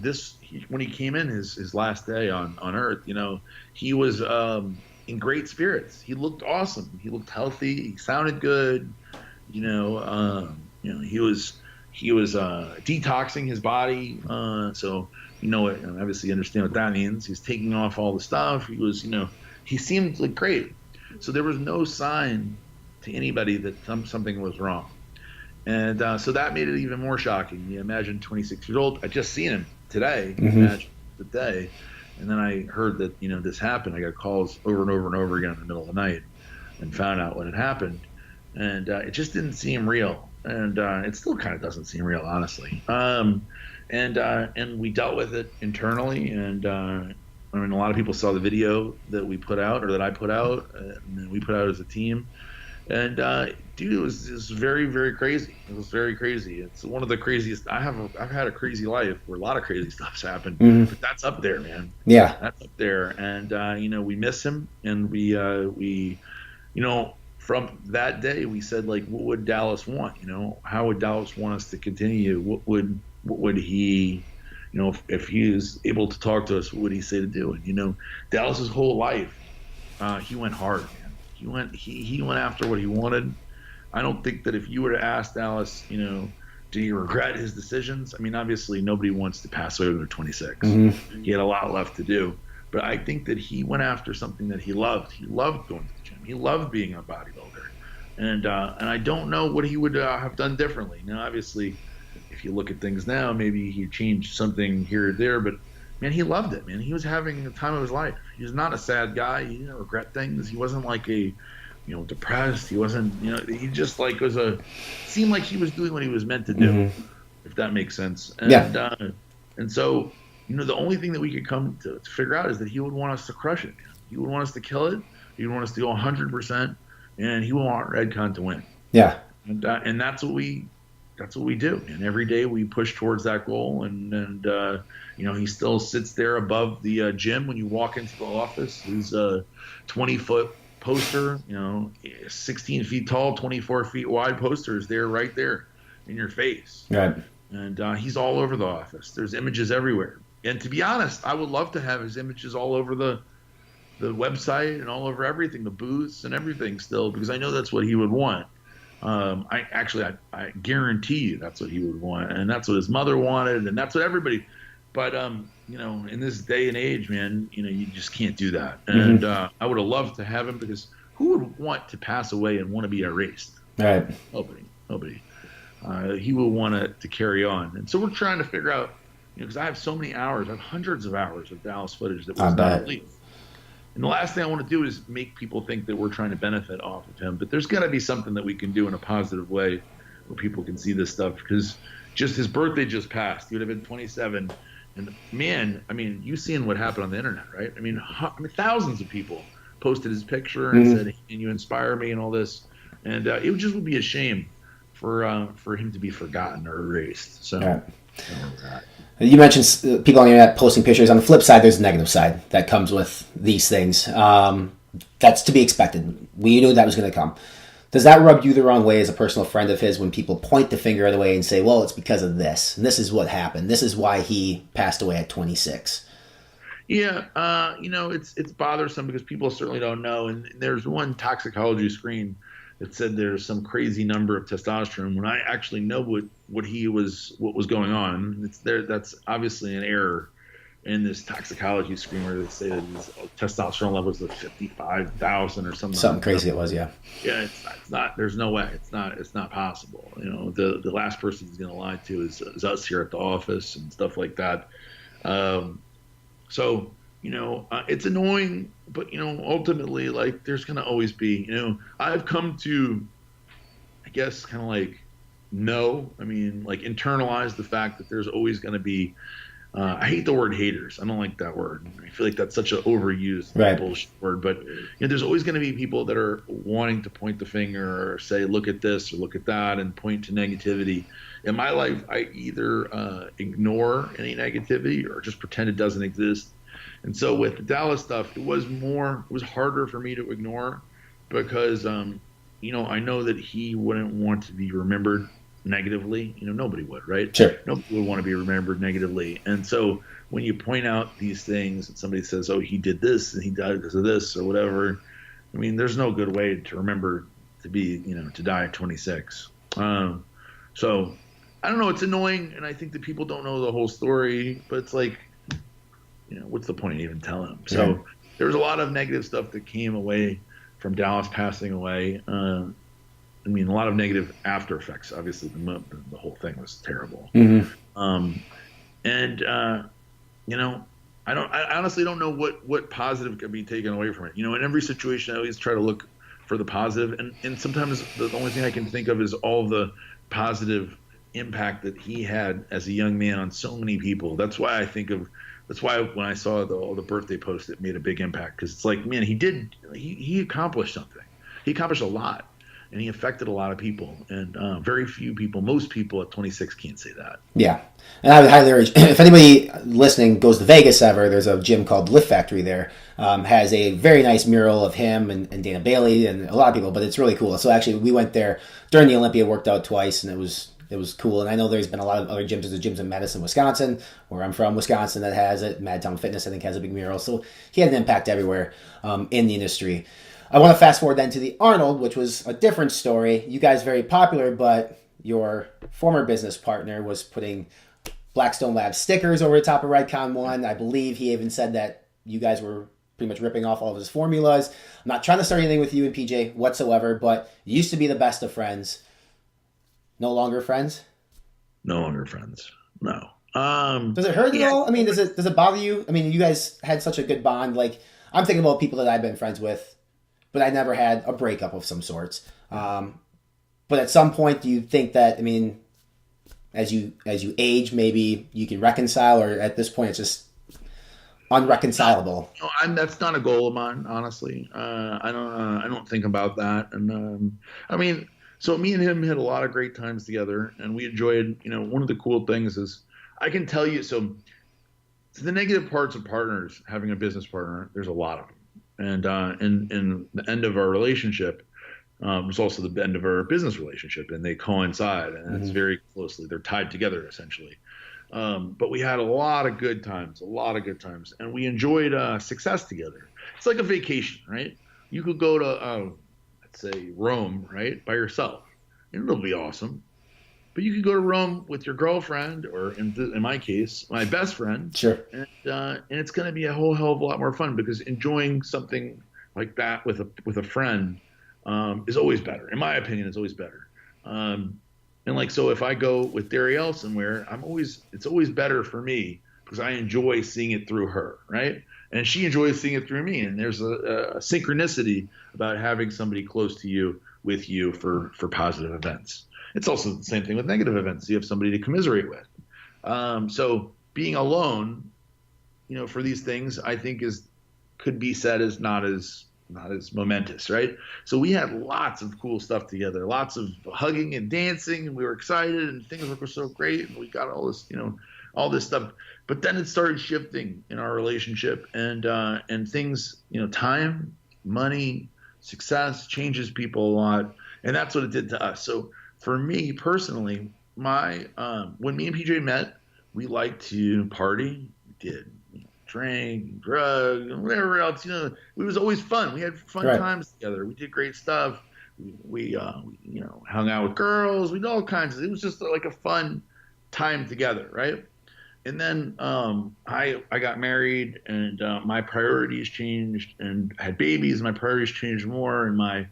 when he came in his last day on Earth, he was in great spirits. He looked awesome. He looked healthy. He sounded good. He was detoxing his body. So obviously understand what that means. He's taking off all the stuff. He was he seemed like great. So there was no sign to anybody that something was wrong. And so that made it even more shocking. You imagine 26 years old. I just seen him today. Imagine the day. And then I heard that, this happened. I got calls over and over and over again in the middle of the night and found out what had happened. And it just didn't seem real. And it still kind of doesn't seem real, honestly. And we dealt with it internally. And a lot of people saw the video that we put out or that I put out and we put out as a team. And dude, it was very, very crazy. It was very crazy. It's one of the craziest. I've had a crazy life where a lot of crazy stuff's happened, but that's up there, man. Yeah, that's up there. And we miss him, and we from that day we said, like, what would Dallas want? How would Dallas want us to continue? What would he, if he was able to talk to us, what would he say to do? And Dallas's whole life, he went hard, man. He went after what he wanted. I don't think that if you were to ask Dallas, did he regret his decisions? I mean, obviously nobody wants to pass away when they're 26. He had a lot left to do. But I think that he went after something that he loved. He loved going to the gym. He loved being a bodybuilder. And I don't know what he would have done differently. Now, obviously, if you look at things now, maybe he changed something here or there, but man, he loved it, man. He was having the time of his life. He was not a sad guy. He didn't regret things. He wasn't like depressed. He wasn't, he just like seemed like he was doing what he was meant to do, if that makes sense. And, and so, the only thing that we could come to figure out is that he would want us to crush it. He would want us to kill it. He would want us to go 100%, and he would want Redcon to win. Yeah. And that's what we do. And every day we push towards that goal. And he still sits there above the gym when you walk into the office. He's a 20-foot poster, 16 feet tall, 24 feet wide poster is there right there in your face. Right. And he's all over the office. There's images everywhere. And to be honest, I would love to have his images all over the website and all over everything, the booths and everything still, because I know that's what he would want. I guarantee you that's what he would want, and that's what his mother wanted, and that's what everybody. But in this day and age, man, you just can't do that. And I would have loved to have him, because who would want to pass away and want to be erased? Right. Nobody. He will want it to carry on, and so we're trying to figure out, because I have so many hours, I have hundreds of hours of Dallas footage that was not released. And the last thing I want to do is make people think that we're trying to benefit off of him. But there's got to be something that we can do in a positive way where people can see this stuff. Because just his birthday just passed. He would have been 27. And man, I mean, you seen what happened on the internet, right? I mean, thousands of people posted his picture and said, "And you inspire me," and all this. And it just would be a shame for him to be forgotten or erased. So. Right. You mentioned people on the internet posting pictures. On the flip side, there's a negative side that comes with these things. That's to be expected. We knew that was going to come. Does that rub you the wrong way as a personal friend of his when people point the finger the way and say, well, it's because of this, and this is what happened. This is why he passed away at 26. Yeah, it's bothersome because people certainly don't know. And there's one toxicology screen that said there's some crazy number of testosterone when I actually know what was going on. It's there. That's obviously an error in this toxicology screen where they say that his testosterone levels of 55,000 or something. Something crazy it was, yeah. Yeah, it's not. There's no way. It's not possible. The last person he's going to lie to is us here at the office and stuff like that. So it's annoying, but ultimately, like, there's going to always be. I've come to, I guess, kind of like internalize the fact that there's always going to be. I hate the word haters. I don't like that word. I feel like that's such an overused bullshit word. But there's always going to be people that are wanting to point the finger or say, look at this or look at that, and point to negativity. In my life, I either ignore any negativity or just pretend it doesn't exist. And so with the Dallas stuff, it was harder for me to ignore because, I know that he wouldn't want to be remembered negatively. Nobody would, right? Sure. Nobody would want to be remembered negatively. And so when you point out these things and somebody says, oh, he did this and he died because of this or whatever, I mean, there's no good way to remember to be, to die at 26. So I don't know. It's annoying. And I think that people don't know the whole story, but it's like, what's the point of even telling them? So there was a lot of negative stuff that came away from Dallas passing away. A lot of negative after effects. Obviously, the whole thing was terrible. Mm-hmm. I honestly don't know what positive could be taken away from it. In every situation, I always try to look for the positive, and sometimes the only thing I can think of is all the positive impact that he had as a young man on so many people. That's why when I saw all the birthday posts, it made a big impact because it's like, man, he accomplished something. He accomplished a lot. And he affected a lot of people, and most people at 26 can't say that. Yeah, and I would highly urge, if anybody listening goes to Vegas ever, there's a gym called Lift Factory there, has a very nice mural of him and Dana Bailey and a lot of people, but it's really cool. So actually, we went there during the Olympia, worked out twice, and it was cool. And I know there's been a lot of other gyms. There's gyms in Madison, Wisconsin, where I'm from, Wisconsin, that has it. Madtown Fitness, I think, has a big mural. So he had an impact everywhere in the industry. I want to fast forward then to the Arnold, which was a different story. You guys very popular, but your former business partner was putting Blackstone Labs stickers over the top of Redcon 1. I believe he even said that you guys were pretty much ripping off all of his formulas. I'm not trying to start anything with you and PJ whatsoever, but you used to be the best of friends. No longer friends? No longer friends. No. Does it hurt at all? I mean, does it bother you? I mean, you guys had such a good bond. Like, I'm thinking about people that I've been friends with, but I never had a breakup of some sorts. But at some point, do you think that, I mean, as you age, maybe you can reconcile, or at this point, it's just unreconcilable? No, that's not a goal of mine, honestly. I don't think about that. And so me and him had a lot of great times together, and we enjoyed. One of the cool things is I can tell you. So the negative parts of partners, having a business partner, there's a lot of them. And in the end of our relationship was also the end of our business relationship, and they coincide, and it's very closely. They're tied together, essentially. But we had a lot of good times, and we enjoyed success together. It's like a vacation, right? You could go to, let's say, Rome, right, by yourself, and it'll be awesome. But you could go to Rome with your girlfriend, or in my case, my best friend. Sure. And it's going to be a whole hell of a lot more fun, because enjoying something like that with a friend is always better. In my opinion, it's always better. So if I go with Darielle somewhere, it's always better for me because I enjoy seeing it through her, right? And she enjoys seeing it through me. And there's a synchronicity about having somebody close to you with you for positive events. It's also the same thing with negative events. You have somebody to commiserate with. So being alone, for these things, I think could be said as not as momentous, right? So we had lots of cool stuff together, lots of hugging and dancing, and we were excited, and things were so great, and we got all this stuff. But then it started shifting in our relationship, and things, time, money, success changes people a lot, and that's what it did to us. So for me personally, when me and PJ met, we liked to party. We did drink, drugs, and whatever else. It was always fun. We had fun times together. We did great stuff. We hung out with girls. We did all kinds of. It was just like a fun time together, right? And then I got married, and my priorities changed, and had babies. My priorities changed more, and my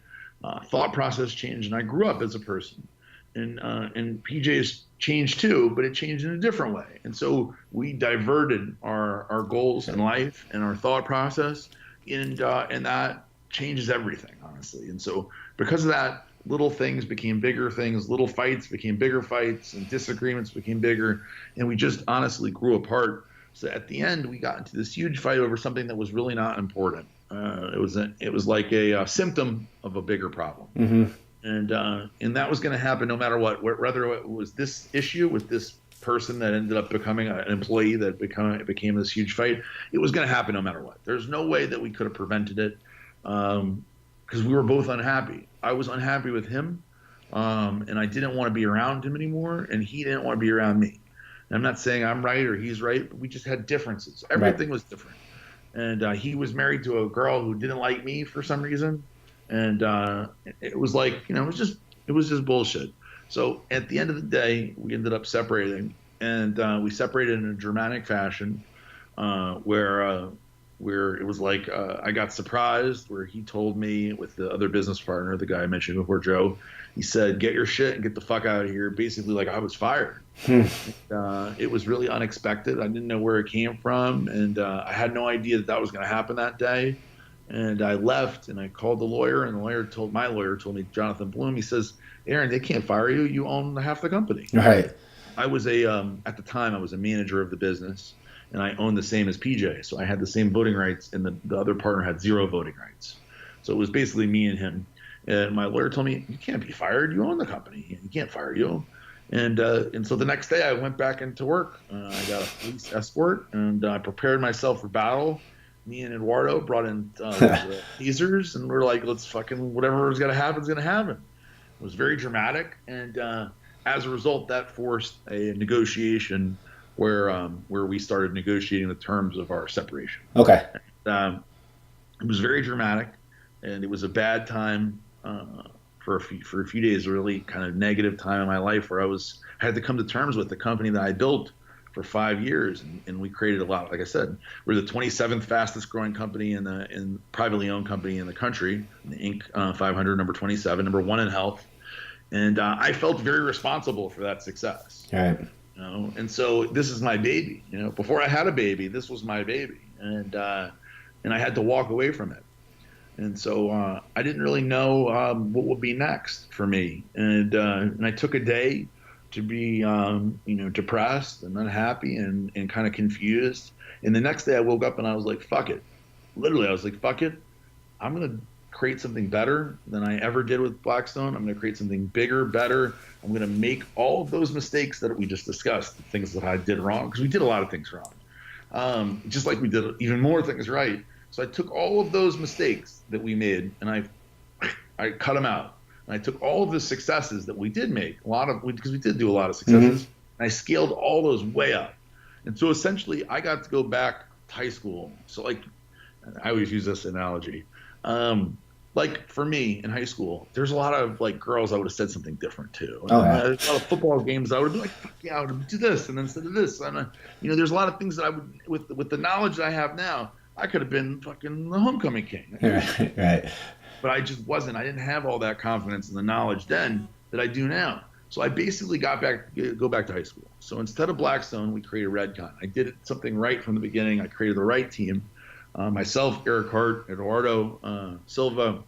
thought process changed, and I grew up as a person. And PJ's changed too, but it changed in a different way. And so we diverted our goals in life and our thought process, and that changes everything, honestly. And so because of that, little things became bigger things, little fights became bigger fights, and disagreements became bigger, and we just honestly grew apart. So at the end, we got into this huge fight over something that was really not important. It was like a symptom of a bigger problem. Mm-hmm. And that was going to happen no matter what, whether it was this issue with this person that ended up becoming an employee that became this huge fight. It was going to happen no matter what. There's no way that we could have prevented it, because we were both unhappy. I was unhappy with him, and I didn't want to be around him anymore, and he didn't want to be around me. And I'm not saying I'm right or he's right, but we just had differences. Everything was different. And he was married to a girl who didn't like me for some reason. And it was like, it was just bullshit. So at the end of the day, we ended up separating, and we separated in a dramatic fashion, where it was like I got surprised, where he told me with the other business partner, the guy I mentioned before, Joe, he said, "Get your shit and get the fuck out of here." Basically, like I was fired. It was really unexpected. I didn't know where it came from, and I had no idea that was going to happen that day. And I left, and I called the lawyer, and my lawyer told me, Jonathan Bloom, he says, "Aaron, they can't fire you. You own half the company." Right. I was at the time, I was a manager of the business, and I owned the same as PJ. So I had the same voting rights, and the other partner had 0 voting rights. So it was basically me and him. And my lawyer told me, "You can't be fired. You own the company. You can't fire you." And so the next day I went back into work. I got a police escort, and I prepared myself for battle. Me and Eduardo brought in teasers, and we're like, let's fucking, whatever is going to happen is going to happen. It was very dramatic, and as a result, that forced a negotiation where we started negotiating the terms of our separation. Okay. It was very dramatic, and it was a bad time for a few days, a really kind of negative time in my life, where I had to come to terms with the company that I built for 5 years, and we created a lot. Like I said, we're the 27th fastest growing company in privately owned company in the country, in the Inc. 500, number 27, number 1 in health, and I felt very responsible for that success. Right. And so this is my baby. Before I had a baby, this was my baby, and I had to walk away from it. And so I didn't really know what would be next for me, and I took a day to be, depressed and unhappy and kind of confused. And the next day I woke up and I was like, fuck it. Literally, I was like, fuck it. I'm going to create something better than I ever did with Blackstone. I'm going to create something bigger, better. I'm going to make all of those mistakes that we just discussed, the things that I did wrong, because we did a lot of things wrong, just like we did even more things right. So I took all of those mistakes that we made, and I cut them out. And I took all of the successes that we did make, because we did do a lot of successes, and I scaled all those way up. And so essentially, I got to go back to high school. So like, I always use this analogy. Like for me in high school, there's a lot of like girls I would have said something different to. There's a lot of football games I would be like, fuck yeah, I would do this, and instead of this. And there's a lot of things that I would, with the knowledge that I have now, I could have been fucking the homecoming king. Right. But I just wasn't. I didn't have all that confidence and the knowledge then that I do now. So I basically go back to high school. So instead of Blackstone, we created Redcon. I did something right from the beginning. I created the right team. Myself, Eric Hart, Eduardo Silva,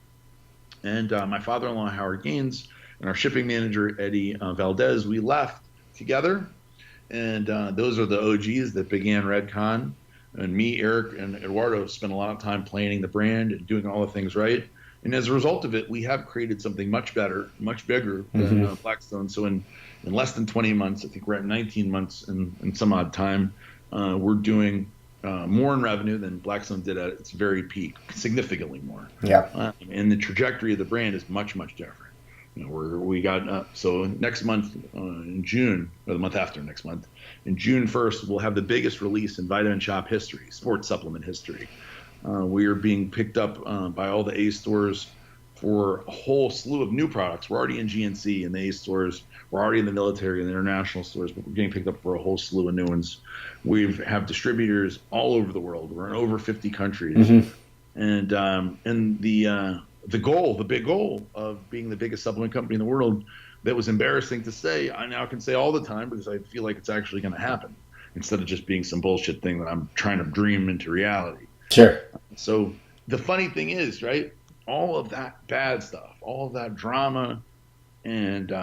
and my father-in-law, Howard Gaines, and our shipping manager, Eddie Valdez. We left together, And those are the OGs that began Redcon. And me, Eric, and Eduardo spent a lot of time planning the brand and doing all the things right. And as a result of it, we have created something much better, much bigger than Blackstone. So in less than 20 months, I think we're at 19 months in some odd time, we're doing more in revenue than Blackstone did at its very peak, significantly more. Yeah. And the trajectory of the brand is much, much different. We got so next month in June, or the month after next month, in June 1st, we'll have the biggest release in Vitamin Shop history, sports supplement history. We are being picked up by all the A stores for a whole slew of new products. We're already in GNC and the A stores. We're already in the military and the international stores, but we're getting picked up for a whole slew of new ones. We have distributors all over the world. We're in over 50 countries, and the goal, the big goal of being the biggest supplement company in the world, that was embarrassing to say, I now can say all the time because I feel like it's actually going to happen instead of just being some bullshit thing that I'm trying to dream into reality. Sure. So the funny thing is, right, all of that bad stuff, all of that drama and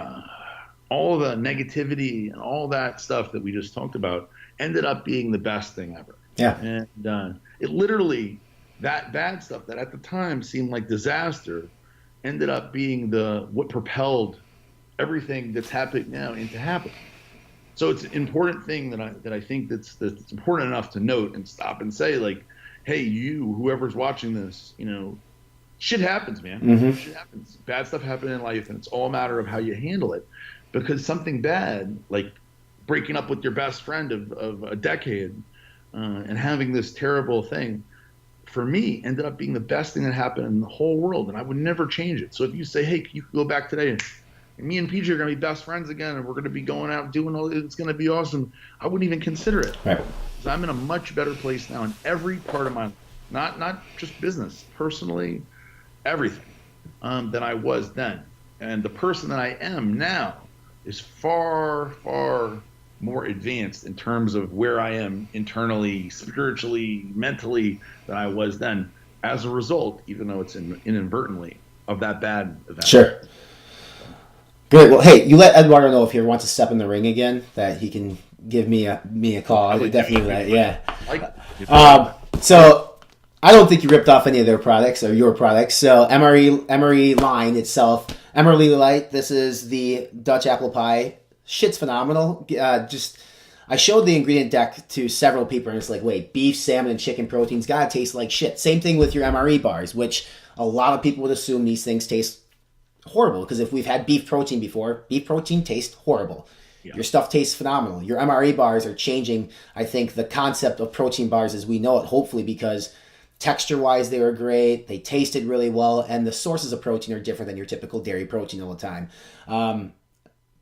all of the negativity and all that stuff that we just talked about ended up being the best thing ever. Yeah. And it literally, that bad stuff that at the time seemed like disaster ended up being what propelled everything that's happening now into happening. So it's an important thing that I think that's important enough to note and stop and say, like, hey, whoever's watching this, shit happens, man. Shit happens. Bad stuff happens in life, and it's all a matter of how you handle it. Because something bad, like breaking up with your best friend of a decade and having this terrible thing, for me, ended up being the best thing that happened in the whole world, and I would never change it. So if you say, hey, you can go back today, and me and PJ are going to be best friends again, and we're going to be going out doing all this, it's going to be awesome, I wouldn't even consider it. Right. Because I'm in a much better place now in every part of my life, not just business, personally, everything, than I was then. And the person that I am now is far, far more advanced in terms of where I am internally, spiritually, mentally than I was then, as a result, even though it's inadvertently, of that bad event. Sure. Good. Well, hey, you let Eduardo know if he wants to step in the ring again, that he can give me a call. I would definitely that. Yeah. So I don't think you ripped off any of their products or your products. So MRE line itself, Emerly Light. This is the Dutch apple pie. Shit's phenomenal. I showed the ingredient deck to several people, and it's like, wait, beef, salmon, and chicken proteins gotta taste like shit. Same thing with your MRE bars, which a lot of people would assume these things taste horrible, because if we've had beef protein before, beef protein tastes horrible. Yeah. Your stuff tastes phenomenal. Your MRE bars are changing, I think, the concept of protein bars as we know it, hopefully, because texture-wise they were great, they tasted really well, and the sources of protein are different than your typical dairy protein all the time.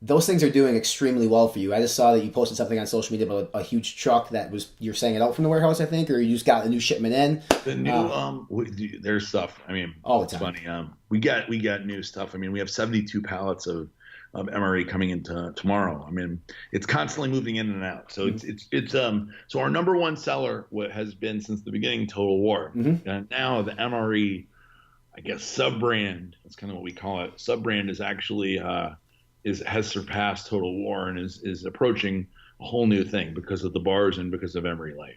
Those things are doing extremely well for you. I just saw that you posted something on social media about a huge truck that was, you're saying it out from the warehouse, I think, or you just got a new shipment in. The new, there's stuff. I mean, all the time. It's funny. We got new stuff. I mean, we have 72 pallets of MRE coming into tomorrow. I mean, it's constantly moving in and out. So it's so our number one seller has been since the beginning Total War, and now the MRE, I guess, sub brand. That's kind of what we call it. Sub brand is actually has surpassed Total War and is approaching a whole new thing because of the bars and because of Emery Light.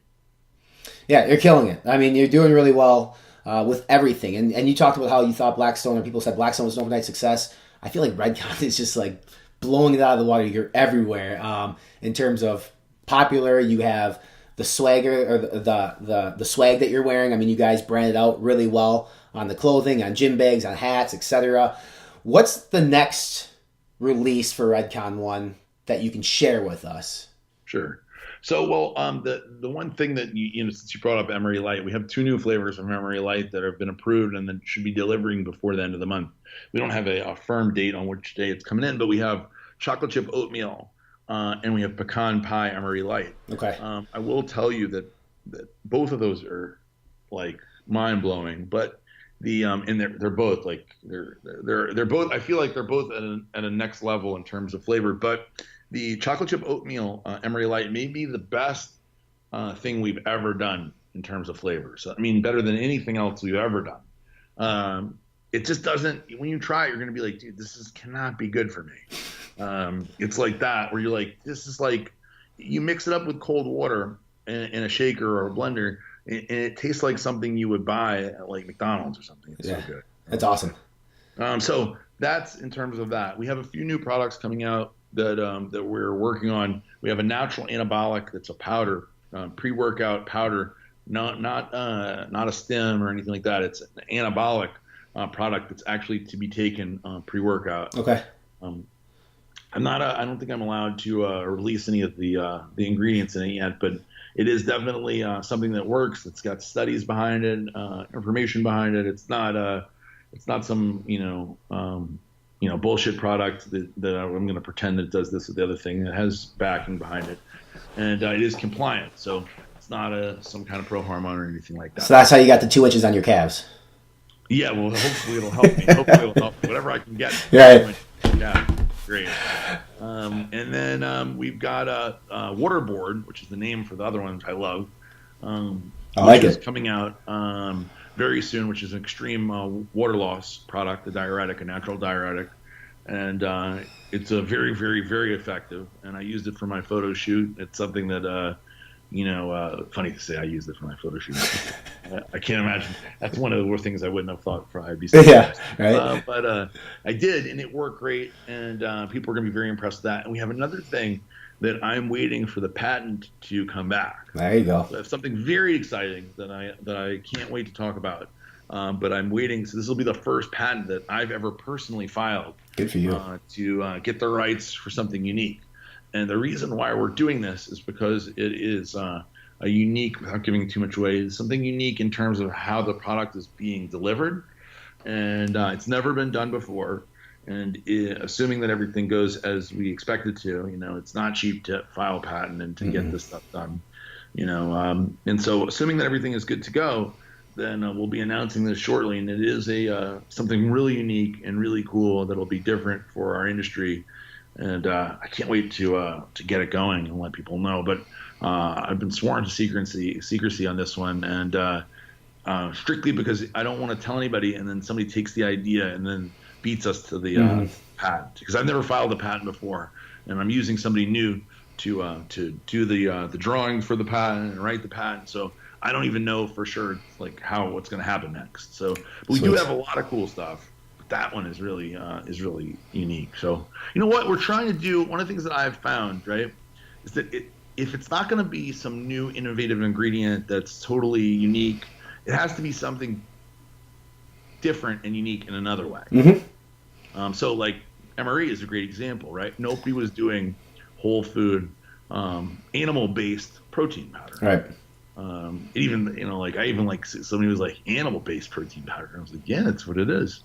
Yeah, you're killing it. I mean, you're doing really well with everything. And you talked about how you thought Blackstone, or people said Blackstone was an overnight success. I feel like Redcon is just like blowing it out of the water. You're everywhere. In terms of popular, you have the swagger, or the swag that you're wearing. I mean, you guys branded out really well on the clothing, on gym bags, on hats, etc. What's the next release for Redcon 1 that you can share with us? Sure. So, well, the one thing that since you brought up Emery Light, we have 2 new flavors of Emery Light that have been approved and that should be delivering before the end of the month. We don't have a firm date on which day it's coming in, but we have chocolate chip oatmeal and we have pecan pie Emery Light. Okay. I will tell you that both of those are like mind blowing, but and they're both like they're both, I feel like they're both at a next level in terms of flavor. But the chocolate chip oatmeal Emery Light may be the best thing we've ever done in terms of flavors. I mean, better than anything else we've ever done. It just doesn't. When you try it, you're gonna be like, dude, cannot be good for me. It's like that where you're like, this is like, you mix it up with cold water in a shaker or a blender, and it tastes like something you would buy at like McDonald's or something. It's so good. That's awesome. So that's in terms of that. We have a few new products coming out that we're working on. We have a natural anabolic that's a powder, pre-workout powder, not a stim or anything like that. It's an anabolic product that's actually to be taken pre-workout. Okay. I don't think I'm allowed to release any of the ingredients in it yet, but it is definitely something that works. It's got studies behind it, information behind it. It's not some bullshit product that I'm going to pretend it does this or the other thing. It has backing behind it, and it is compliant. So it's not some kind of pro hormone or anything like that. So that's how you got the 2 inches on your calves. Yeah, well, hopefully it'll help me. Hopefully it'll help me. Whatever I can get. Right. Yeah, great. And then we've got a Waterboard, which is the name for the other one, which I love. I like which is it. coming out very soon, which is an extreme water loss product, a diuretic, a natural diuretic. And it's a very, very, very effective. And I used it for my photo shoot. It's something that, funny to say I used it for my photo shoot. I can't imagine. That's one of the worst things I wouldn't have thought for I'd be saying. Yeah, right. But I did, and it worked great. And people are going to be very impressed with that. And we have another thing that I'm waiting for the patent to come back. There you go. So I have something very exciting that I can't wait to talk about. But I'm waiting. So this will be the first patent that I've ever personally filed. Good for you. To get the rights for something unique. And the reason why we're doing this is because it is a unique, without giving too much away, something unique in terms of how the product is being delivered. And it's never been done before. And assuming that everything goes as we expect it to, it's not cheap to file a patent and to get this stuff done, and so assuming that everything is good to go, then we'll be announcing this shortly. And it is something really unique and really cool that'll be different for our industry. And I can't wait to get it going and let people know. But I've been sworn to secrecy on this one, and strictly because I don't want to tell anybody, and then somebody takes the idea and then beats us to the patent, because I've never filed a patent before, and I'm using somebody new to do the drawing for the patent and write the patent. So I don't even know for sure what's going to happen next. So but we do have a lot of cool stuff. But that one is really unique. So you know what we're trying to do. One of the things that I've found, right, is that if it's not going to be some new innovative ingredient that's totally unique, it has to be something different and unique in another way. So like MRE is a great example, right? Nobody was doing whole food, animal-based protein powder. Right. Somebody was like animal-based protein powder. And I was like, yeah, that's what it is.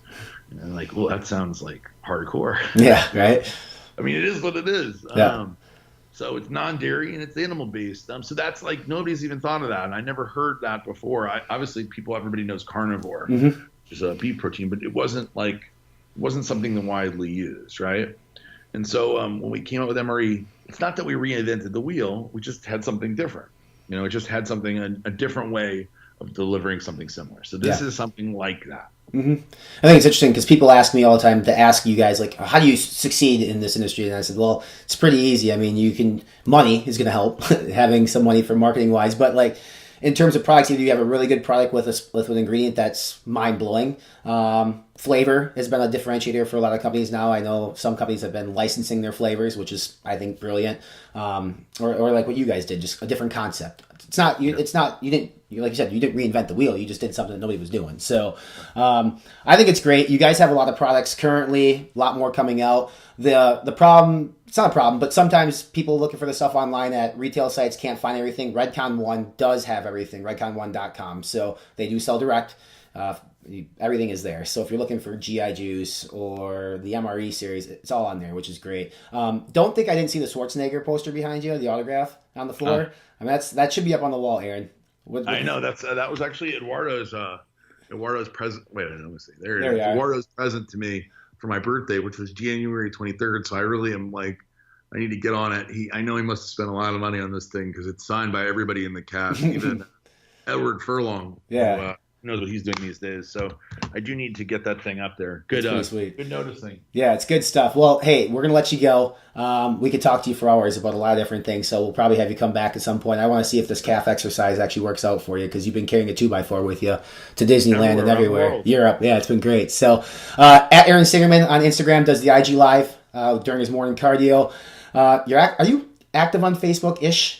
And like, well, that sounds like hardcore. Yeah, right. I mean, it is what it is. Yeah. So it's non-dairy and it's animal-based. So that's like nobody's even thought of that, and I never heard that before. Everybody knows carnivore, which is a beef protein, but it wasn't something widely used, right? And so when we came up with MRE, it's not that we reinvented the wheel. We just had something different. It just had something a different way of delivering something similar. So this is something like that. I think it's interesting because people ask me all the time to ask you guys, like, how do you succeed in this industry? And I said, well, it's pretty easy. I mean, money is going to help, having some money for marketing wise, but like in terms of products, either you have a really good product with an ingredient that's mind blowing. Flavor has been a differentiator for a lot of companies now. I know some companies have been licensing their flavors, which is, I think, brilliant. Or like what you guys did, just a different concept. Like you said, you didn't reinvent the wheel. You just did something that nobody was doing. So I think it's great. You guys have a lot of products currently, a lot more coming out. The problem, it's not a problem, but sometimes people looking for the stuff online at retail sites can't find everything. Redcon One does have everything, redcon1.com. So they do sell direct. Everything is there. So if you're looking for GI Juice or the MRE series, it's all on there, which is great. Don't think I didn't see the Schwarzenegger poster behind you, the autograph on the floor. I mean, that should be up on the wall, Aaron. I know that was actually Eduardo's present. Wait, let me see. There we are. Eduardo's present to me for my birthday, which was January 23rd. So I really am like, I need to get on it. I know he must have spent a lot of money on this thing because it's signed by everybody in the cast, even Edward Furlong. Yeah. knows what he's doing these days. So I do need to get that thing up there. Good, pretty sweet. Good noticing. Yeah, it's good stuff. Well, hey, we're gonna let you go. We could talk to you for hours about a lot of different things, so we'll probably have you come back at some point. I want to see if this calf exercise actually works out for you, because you've been carrying a 2x4 with you to Disneyland and everywhere. Europe, yeah, it's been great. So, at Aaron Singerman on Instagram does the IG Live during his morning cardio. Are you active on Facebook-ish?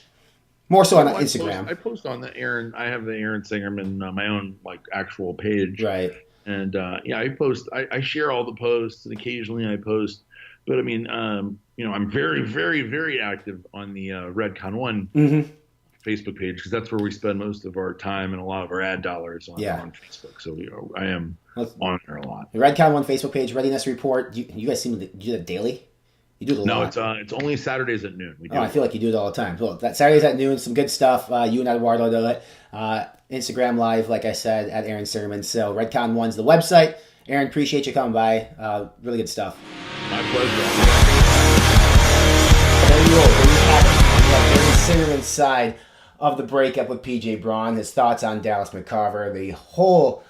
More so on Instagram. I post on the Aaron. I have the Aaron Singerman, my own actual page. Right. And I post. I share all the posts, and occasionally I post. But I mean, I'm very, very, very active on the Redcon One Facebook page, because that's where we spend most of our time and a lot of our ad dollars on Facebook. So I am on there a lot. The Redcon One Facebook page, Readiness Report. You guys seem to do that daily. You do it a lot. No, it's only Saturdays at noon. I feel like you do it all the time. Well, that Saturdays at noon, some good stuff. You and Eduardo do it. Instagram Live, like I said, at Aaron Singerman. So Redcon One's the website. Aaron, appreciate you coming by. Really good stuff. My pleasure. There you go. There you have it. We have Aaron Singerman's side of the breakup with PJ Braun, his thoughts on Dallas McCarver, the whole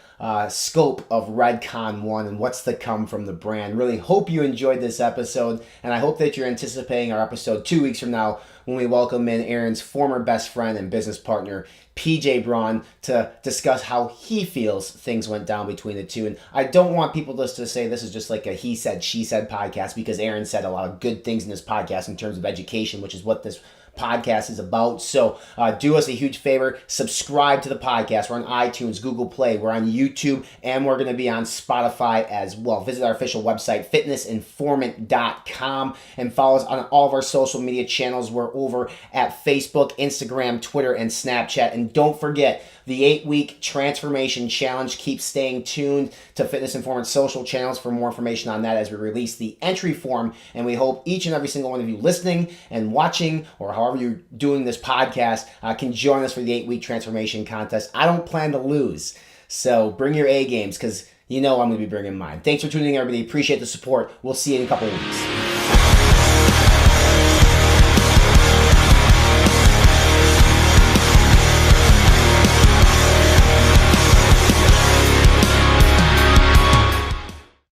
scope of Redcon 1 and what's to come from the brand. Really hope you enjoyed this episode, and I hope that you're anticipating our episode 2 weeks from now, when we welcome in Aaron's former best friend and business partner, PJ Braun, to discuss how he feels things went down between the two. And I don't want people just to say this is just like a he said, she said podcast, because Aaron said a lot of good things in this podcast in terms of education, which is what this podcast is about. So do us a huge favor, subscribe to the podcast. We're on iTunes, Google Play, we're on YouTube, and we're going to be on Spotify as well. Visit our official website, fitnessinformant.com, and follow us on all of our social media channels. We're over at Facebook, Instagram, Twitter, and Snapchat. And don't forget the 8-week transformation challenge. Keep staying tuned to Fitness Informant social channels for more information on that as we release the entry form. And we hope each and every single one of you listening and watching, or however you're doing this podcast, can join us for the 8-week transformation contest. I don't plan to lose, so bring your A games, because you know I'm going to be bringing mine. Thanks for tuning in, everybody. Appreciate the support. We'll see you in a couple of weeks.